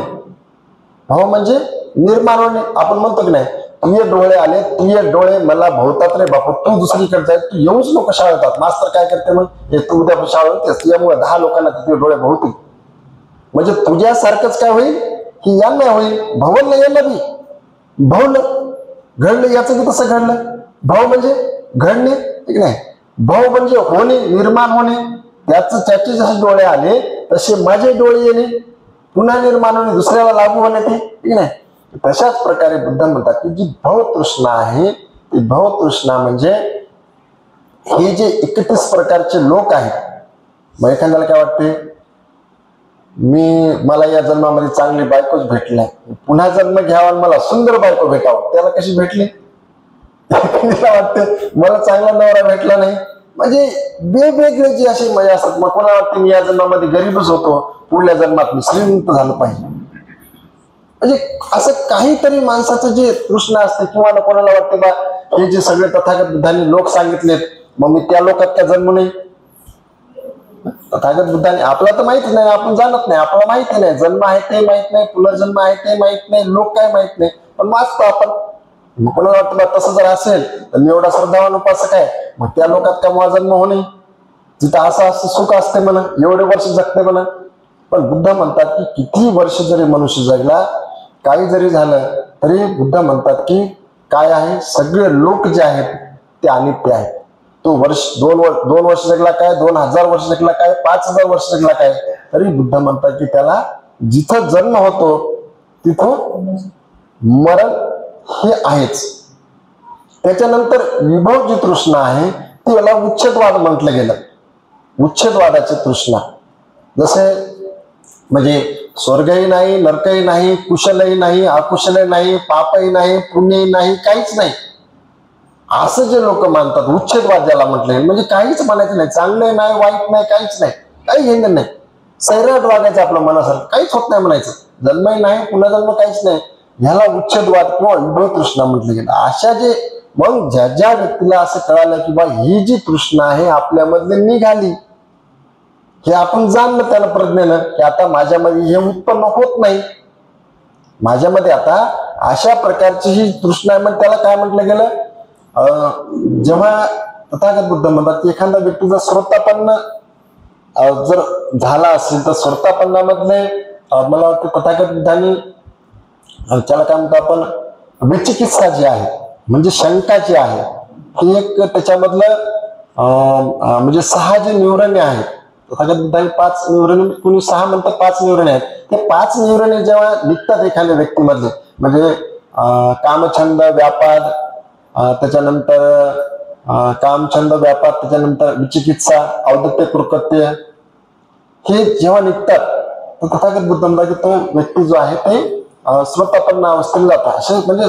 Speaker 1: भाव म्हणजे निर्माण होणे. आपण म्हणतो की नाही, तुझे डोळे आले, तुझे डोळे मला भवतात रे बापू, तू दुसरीकडे जाय, तू येऊच नको शाळेतात. मास्तर काय करते मग, हे तू उद्या शाळेत होतेस, तुझ्यामुळे 10 लोकांना तुझे डोळे भवतील. म्हणजे तुझ्यासारखंच काय होईल की यांना होईल, भवलं यांना बी भवलं घडलं. याचं की तसं घडलं. भाव म्हणजे घडणे, ठीक नाही. भाव म्हणजे होणे, निर्माण होणे. त्याचे जसे डोळे आले तसे माझे डोळे येणे, पुन्हा निर्माण होणे, दुसऱ्याला लागू होणे, ते ठीक नाही. तशाच प्रकारे बुद्ध म्हणतात की जी भवतृष्णा आहे ती भवतृष्णा म्हणजे हे जे 31 प्रकारचे लोक आहेत. मग एखाद्याला काय वाटते, मला या जन्मामध्ये चांगली बायकोच भेटली, पुन्हा जन्म घ्यावा मला सुंदर बायको भेटावं. त्याला कशी भेटली, वाटते मला चांगला नवरा भेटला नाही. म्हणजे वेगवेगळे जे असे मजा असतात. मग कोणाला वाटते मी या जन्मामध्ये गरीबच होतो, पुढल्या जन्मात मी श्रीमंत झालं पाहिजे. म्हणजे असं काहीतरी माणसाचं जे तृष्णा असते. किंवा कोणाला वाटते बा हे जे सगळे तथागत बुद्धांनी लोक सांगितलेत मग मी त्या लोकात का जन्म नाही? तथागत बुद्धाने आपला तर माहित नाही, आपण जाणत नाही, आपल्याला माहिती नाही, जन्म आहे ते माहित नाही, पुनर्जन्म आहे ते माहित नाही, लोक काय माहित नाही, पण वाचतो आपण. मग कोणाला वाटतं तसं जर असेल तर मी एवढा श्रद्धावान उपासक आहे, मग त्या लोकात का माझा जन्म होणे? तिथं असं असं सुख असते म्हणा, एवढे वर्ष जगते म्हणा. पण बुद्ध म्हणतात की किती वर्ष जरी मनुष्य जगला, काही जरी झालं तरी बुद्ध म्हणतात की काय आहे, सगळे लोक जे आहेत ते अनित्य आहेत. तो वर्ष 2 वर्ष जगला काय, 2000 वर्ष जगला काय, 5000 वर्ष जगला काय, तरी बुद्ध म्हणतात की त्याला जिथं जन्म होतो तिथं मरण हे आहेच. त्याच्यानंतर विभव जी तृष्णा आहे ती याला उच्छेदवाद म्हटलं गेलं. उच्छेदवादाची तृष्णा, जसे म्हणजे स्वर्गही नाही, नरकही नाही, कुशलही नाही, अकुशलही नाही, पापही नाही, पुण्यही नाही, काहीच नाही, असं जे लोक मानतात, उच्छेदवाद ज्याला म्हटले, म्हणजे काहीच म्हणायचं नाही, चांगलं नाही, वाईट नाही, काहीच नाही, काही घेणं नाही, सैराट वागायचं आपलं मनासारखं, काहीच होत नाही म्हणायचं, जन्मही नाही, पुन्हा जन्म काहीच नाही, ह्याला उच्छेदवाद किंवा विभव तृष्णा म्हटलं गेलं. अशा जे मग ज्या ज्या व्यक्तीला असं कळालं की बा ही जी तृष्णा आहे आपल्यामधले निघाली, हे आपण जाणलं त्याला प्रज्ञेनं की आता माझ्यामध्ये हे उत्पन्न होत नाही, माझ्यामध्ये आता अशा प्रकारची ही तृष्णा आहे. मग त्याला काय म्हटलं गेलं? जेव्हा तथागत बुद्ध म्हणतात की एखादा व्यक्तीचा श्रोतापन्न जर झाला असेल तर श्रोतापन्नामधले मला वाटतं तथागत बुद्धांनी त्याला काय म्हणतो आपण, विचिकित्सा जी आहे म्हणजे शंका जी आहे ती एक त्याच्यामधलं म्हणजे 6 जे न्यूरने आहेत, तथागत बुद्धांनी 5 न्यूरने, कुणी 6 म्हणतात, 5 न्यूरने आहेत, ते 5 न्यूरने जेव्हा निघतात एखाद्या व्यक्तीमधले, म्हणजे कामछंद व्यापार, त्याच्यानंतर कामछंद व्यापार, त्याच्यानंतर विचिकित्सा, औदत्य कृकत्य, हे जेव्हा निघतात तर तथागत बुद्ध म्हणतात की तो व्यक्ती जो आहे ते श्रोतापन्न अवस्थेला जातात. असे म्हणजे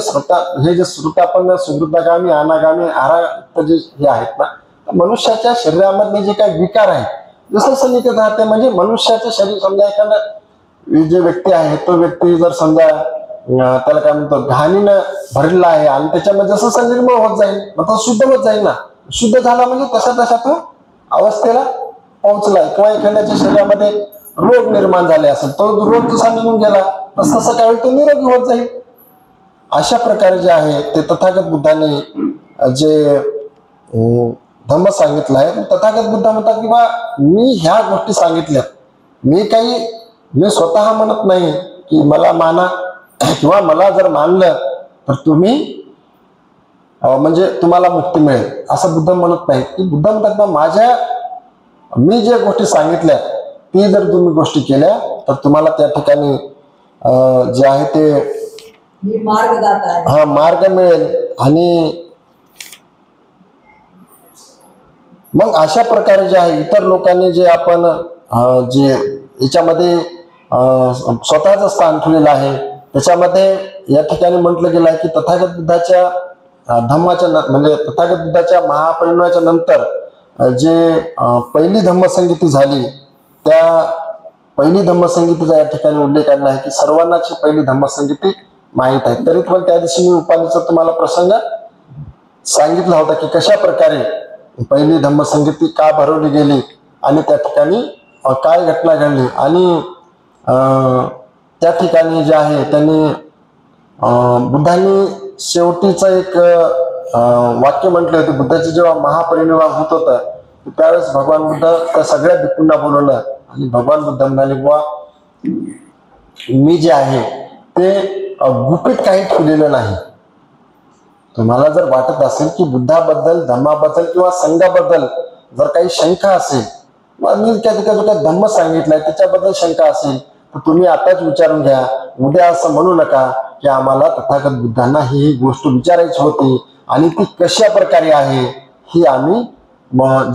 Speaker 1: हे जे श्रोतापन्न, सुहृदगामी, अनागामी, आराक्त जे हे आहेत ना, मनुष्याच्या शरीरामधले जे काही विकार आहेत जसं सनिकत राहते, म्हणजे मनुष्याचं शरीर समजा एखादा जे व्यक्ती आहे तो व्यक्ती जर समजा त्याला काय म्हणतो घाणीनं भरलेला आहे आणि त्याच्यामध्ये जसं निर्मळ होत जाईल मग तो शुद्ध होत जाईल ना, शुद्ध झाला म्हणजे तसा तो अवस्थेला पोहोचलाय. किंवा एखाद्याच्या शरीरामध्ये रोग निर्माण झाले असेल, तो रोग जसा निघून गेला तसं काय तो निरोगी होत जाईल. अशा प्रकारे जे आहे ते तथागत बुद्धाने जे धम्म सांगितलं आहे, तथागत बुद्ध म्हणतात की बा मी ह्या गोष्टी सांगितल्या, मी स्वतः म्हणत नाही की मला माना किंवा मला जर मानलं तर तुम्ही म्हणजे तुम्हाला मुक्ती मिळेल, असं बुद्ध म्हणत नाही. की बुद्ध म्हणतात मी ज्या गोष्टी सांगितल्या ती जर तुम्ही गोष्टी केल्या तर तुम्हाला त्या ठिकाणी जे आहे ते मार्ग मिळेल. आणि मग अशा प्रकारे जे आहे इतर लोकांनी जे आपण जे याच्यामध्ये स्वतःच स्थान ठेवलेलं आहे त्याच्यामध्ये या ठिकाणी म्हटलं गेलं आहे की तथागत बुद्धाच्या धम्माच्या म्हणजे तथागत बुद्धाच्या महापरिनिर्वाणाच्या नंतर जे पहिली धम्मसंगीती झाली, त्या पहिली धम्मसंगीतीचा या ठिकाणी उल्लेख केला आहे की सर्वांनाची पहिली धम्मसंगीती माहीत आहे. तरी पण त्या दिवशी मी उपाधीचा तुम्हाला प्रसंग सांगितला होता की कशा प्रकारे पहिली धम्मसंगीती का भरवली गेली आणि त्या ठिकाणी काय घटना घडली. आणि त्या ठिकाणी जे आहे त्यांनी बुद्धांनी शेवटीचं एक वाक्य म्हटले होते. बुद्धाचे जेव्हा महापरिनिर्वाण होत होतं त्यावेळेस भगवान बुद्ध त्या सगळ्या भिक्खूंना बोलवलं आणि भगवान बुद्ध म्हणाले बुवा मी जे आहे ते गुपित काही ठेवलेलं नाही. तुम्हाला जर वाटत असेल की बुद्धाबद्दल, धम्माबद्दल किंवा संघाबद्दल जर काही शंका असेल, मी जो धम्म सांगितलाय त्याच्याबद्दल शंका असेल तर तुम्ही आताच विचारून घ्या. उद्या असं म्हणू नका की आम्हाला तथागत बुद्धांना ही गोष्ट विचारायची होती आणि ती कशा प्रकारे आहे ही आम्ही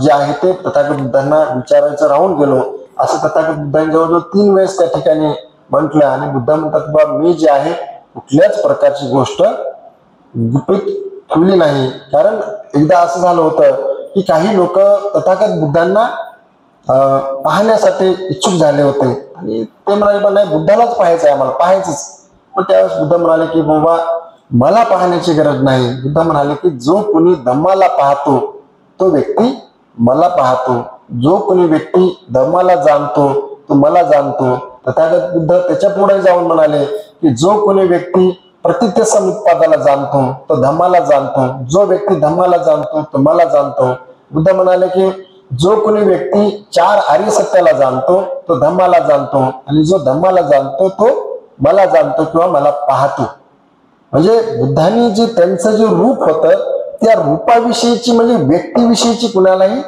Speaker 1: जे आहे ते तथागत बुद्धांना विचारायचं राहून गेलो. असं तथागत बुद्धांनी जवळजवळ 3 वेळेस त्या ठिकाणी म्हटलं. आणि बुद्ध म्हणतात बा मी जे आहे कुठल्याच प्रकारची गोष्ट गुपित ठेवली नाही. कारण एकदा असं झालं होतं की काही लोक तथागत बुद्धांना पाहण्यासाठी इच्छुक झाले होते आणि ते म्हणाले नाही बुद्धालाच पाहायचं आहे, आम्हाला पाहायचंच. पण त्यावेळेस बुद्ध म्हणाले की बाबा मला पाहण्याची गरज नाही. बुद्ध म्हणाले की जो कोणी धम्माला पाहतो तो व्यक्ती मला पाहतो. जो कोणी व्यक्ती धम्माला जाणतो तो मला जाणतो. तथागत बुद्ध त्याच्या पुढे जाऊन म्हणाले की जो कोणी व्यक्ती प्रतित्य समुत्पादाला जाणतो तो धम्माला जाणतो. जो व्यक्ती धम्माला जाणतो तो मला जाणतो. बुद्ध म्हणाले की जो कोणी व्यक्ती 4 आर्य सत्याला जाणतो तो धम्माला जाणतो आणि जो धम्माला जाणतो तो मला जाणतो किंवा मला पाहतो. म्हणजे बुद्धांनी जे त्यांचं जे रूप होतं त्या रूपाविषयीची म्हणजे व्यक्तीविषयीची कुणालाही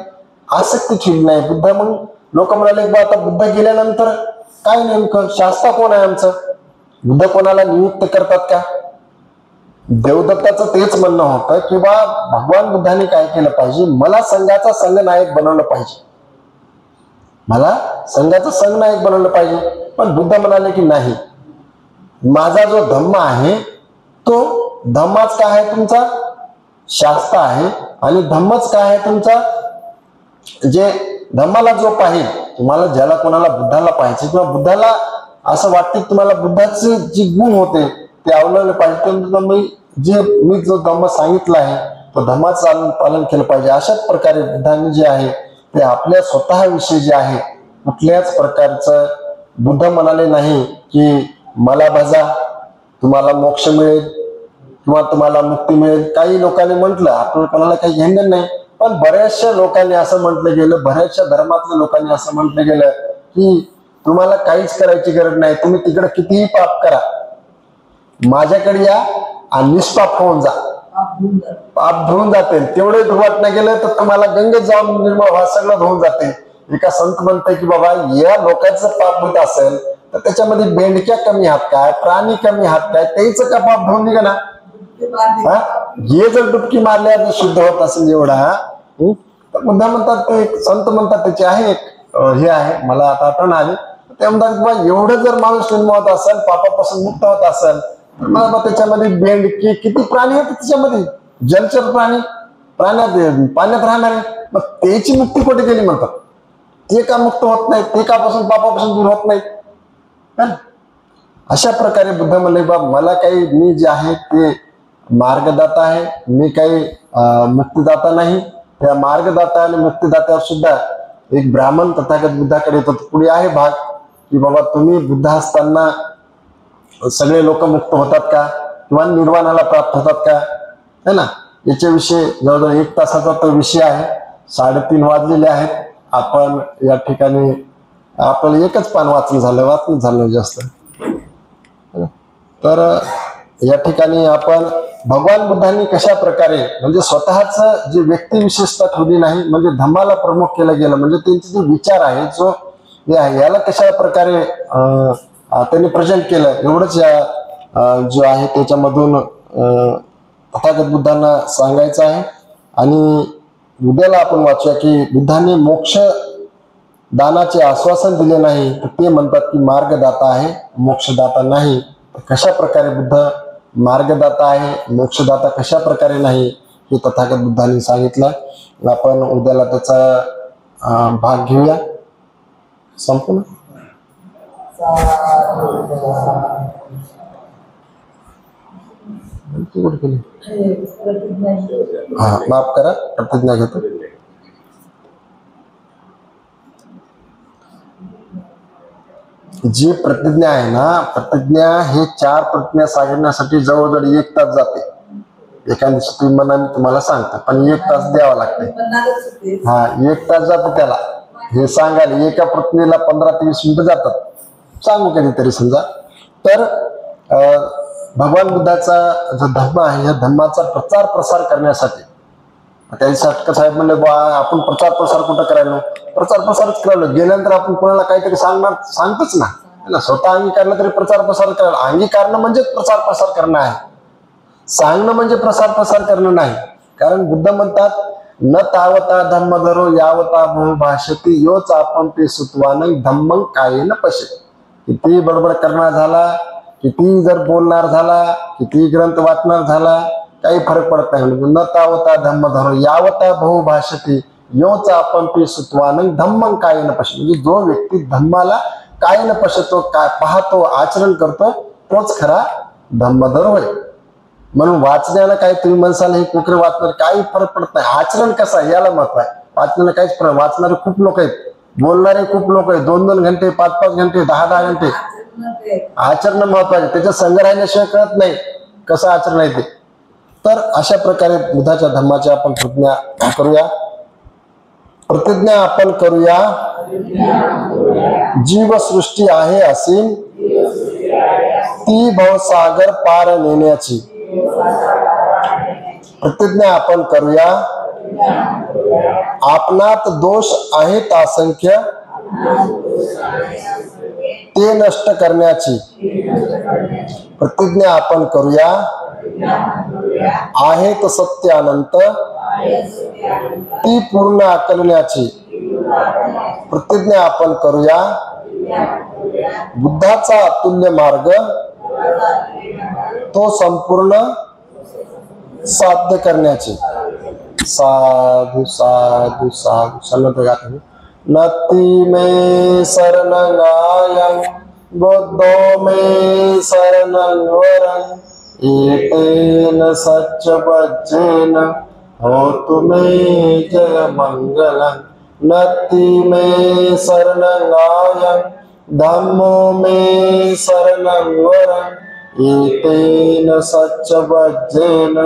Speaker 1: आसक्ती ठेवली नाही. बुद्ध मग लोक म्हणाले की आता बुद्ध गेल्यानंतर काय नेमकं शास्त्र कोण आहे आमचं? बुद्ध कोणाला नियुक्त करतात का? देवदत्ताचं तेच म्हणणं होतं की बा भगवान बुद्धांनी काय केलं पाहिजे, मला संघाचा संघनायक बनवलं पाहिजे, मला संघाचा संघनायक बनवलं पाहिजे. पण बुद्ध म्हणाले की नाही, माझा जो धम्म आहे तो धम्माच काय आहे तुमचा शास्त्र आहे आणि धम्मच काय आहे तुमचा जे धम्माला जो पाहिजे तुम्हाला ज्याला कोणाला बुद्धाला पाहिजे किंवा बुद्धाला असं वाटतं तुम्हाला बुद्धाचे जे गुण होते ते अवलंबले पाहिजे. मी जो धम्म सांगितला आहे तो धम्माचं पालन केलं पाहिजे. अशाच प्रकारे बुद्धांनी जे आहे ते आपल्या स्वतःविषयी जे आहे कुठल्याच प्रकारचं बुद्ध म्हणाले नाही की मला भजा तुम्हाला मोक्ष मिळेल किंवा तुम्हाला मुक्ती मिळेल. काही लोकांनी म्हटलं, आपण कोणाला काही घेणं नाही, पण बऱ्याचशा लोकांनी असं म्हटलं गेलं, बऱ्याचशा धर्मातल्या लोकांनी असं म्हटलं गेलं की तुम्हाला काहीच करायची गरज नाही, तुम्ही तिकडे कितीही पाप करा, माझ्याकडे या आणि निष्पाप होऊन जा, पाप धुवून जाते. तेवढे धुवत नाही गेलं तर तुम्हाला गंगेत जाऊन निर्मळ व्हा, सगळं धुवून जाते. एका संत म्हणते की बाबा या लोकांचं पाप होत असेल तर त्याच्यामध्ये बेंडक्या कमी आहात काय, प्राणी कमी आहात काय, त्याच का पाप धुवून निघा ना. हे जर डुबकी मारल्या शुद्ध होत असेल एवढा तर बुद्ध म्हणतात, ते एक संत म्हणतात त्याचे आहे एक हे आहे, मला आता आठवण आली, ते म्हणतात की एवढं जर माणूस निर्मळ होत असेल, पापापासून मुक्त होत असेल तर मग त्याच्यामध्ये बेंडकी किती प्राणी आहेत त्याच्यामध्ये, जलचर प्राणी, पाण्यात राहणारे, मग त्याची मुक्ती कुठे गेली म्हणतात. ते का मुक्त होत नाही, ते का पापापासून दूर होत नाही. अशा प्रकारे बुद्ध म्हणले बा मला काही, मी जे आहे ते मार्गदाता आहे, मी काही मुक्तिदाता नाही. त्या मार्गदाता आणि मुक्तिदात्यावर सुद्धा एक ब्राह्मण तथागत बुद्धाकडे येतो. पुढे आहे भाग की बाबा तुम्ही बुद्ध असताना सगळे लोक मुक्त होतात का किंवा निर्वाणाला प्राप्त होतात का, है ना. याच्याविषयी जवळजवळ 1 तासाचा तो विषय आहे. 3:30 वाजलेले आहेत. आपण या ठिकाणी आपलं एकच पान वाचन झालं जास्त. तर या ठिकाणी आपण भगवान बुद्धांनी कशा प्रकारे म्हणजे स्वतःच जे व्यक्तिविशेषता ठेवली नाही, म्हणजे धम्माला प्रमुख केलं गेलं, म्हणजे त्यांचे जे विचार आहे जो हे आहे याला कशा प्रकारे त्यांनी प्रेझेंट केलं एवढंच या जो आहे त्याच्यामधून तथागत बुद्धांना सांगायचं आहे. आणि उद्याला आपण वाचूया की बुद्धांनी मोक्ष दानाचे आश्वासन दिले नाही, तर ते म्हणतात की मार्गदाता आहे, मोक्षदाता नाही. कशा प्रकारे बुद्ध मार्गदाता आहे, मोक्षदाता कशा प्रकारे नाही हे तथागत बुद्धांनी सांगितलं. आपण उद्याला त्याचा भाग घेऊया. संपूर्ण माफ करा, प्रतिज्ञा घेतो. जी प्रतिज्ञा आहे ना, प्रतिज्ञा हे 4 प्रतिज्ञा सांगण्यासाठी जवळजवळ 1 तास जाते. एका दिवशी तुम्ही मनाने तुम्हाला सांगता, पण 1 तास द्यावा लागते. 1 तास जातो त्याला हे सांगायला. एका प्रतिज्ञेला 15 ते 20 मिनिटं जातात. सांगू कधीतरी समजा. तर भगवान बुद्धाचा जो धम्म आहे या धम्माचा प्रचार प्रसार करण्यासाठी त्यांनी हटकर साहेब म्हणले बा आपण प्रचार प्रसार कुठं करायला, प्रचार प्रसारच करायला. गेल्यानंतर आपण कोणाला काहीतरी सांगतोच ना, स्वतः अंगीकारलं तरी प्रचार प्रसार करायला. अंगीकारणं म्हणजे प्रचार प्रसार करणं आहे, सांगणं म्हणजे प्रसार प्रसार करणं नाही. कारण बुद्ध म्हणतात न तावता धम्म धरो यावता बहुभाषती योच आपण ते सुतवान धम्मं कायेन पश्यति. किती बडबड करणार झाला, किती जर बोलणार झाला, किती ग्रंथ वाचणार झाला, काही फरक पडत नाही. न तावता धम्म धरो यावता बहुभाषती योच आपण ते सुतवान धम्मं कायेन पश्यति. म्हणजे जो व्यक्ती धम्माला कायेन पश्यतो, काय पाहतो, आचरण करतो, तोच खरा धम्मधर होय. म्हणून वाचण्याला काही तुम्ही म्हणसाल हे कोकरे वाचणार काही फरक पडत नाही, आचरण कसं आहे याला महत्व आहे. वाचण्याला काहीच फरक, वाचणारे खूप लोक आहेत, बोलणारे खूप लोक आहेत, 2-2 घंटे 5-5 घंटे 10-10 घंटे. आचरण महत्वाचे, त्याच्या संग राहिल्याशिवाय कळत नाही कसं आचरण आहे ते. तर अशा प्रकारे बुद्धाच्या धम्माची आपण प्रतिज्ञा करूया. प्रतिज्ञा आपण करूया, जीवसृष्टी आहे असीम ती भवसागर पार नेण्याची. प्रतिज्ञा आपण करूया, आपणात दोष आहेत असंख्य ते नष्ट करण्याची. प्रतिज्ञा आपण करूया, आहेत सत्य अनंत ती पूर्ण आकलण्याची. प्रतिज्ञा आपण करूया, बुद्धाचा अतुल्य मार्ग तो संपूर्ण साध्य करण्याची. साधु साधु साधु सन्नत गाते. नति में शरणं आयं बुद्धो में शरणं वरं एतेन सच्चवज्जेन होतु मे जय मंगलं. नति में शरणं आयं धम्मो में शरणं वरं एतेन सच्चवज्जेन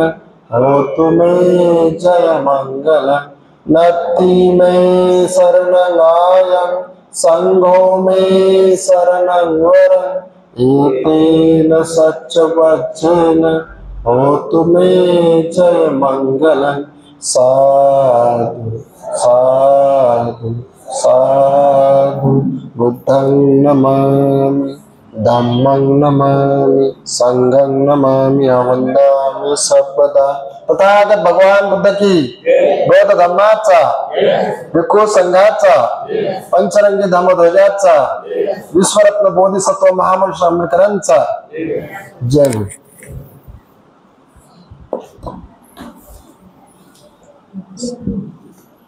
Speaker 1: होतु मे जय मंगलं. नति में शरणं आयं संघो में शरणं वरं एतेन सच्चवज्जेन होतु मे जय मंगलं. साधु साधु साधु बुद्धं नमामि धम्मं नमामि संघं नमामि वंदामि सर्वदा. तथागत भगवान बुद्ध की, बौद्ध धम्माचा, भिक्खू संघाचा, पंचरंगी धम्मध्वजाचा, विश्वरत्न बोधिसत्व महामनुष्य आंबेडकरांचा जय गुरु.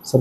Speaker 1: सब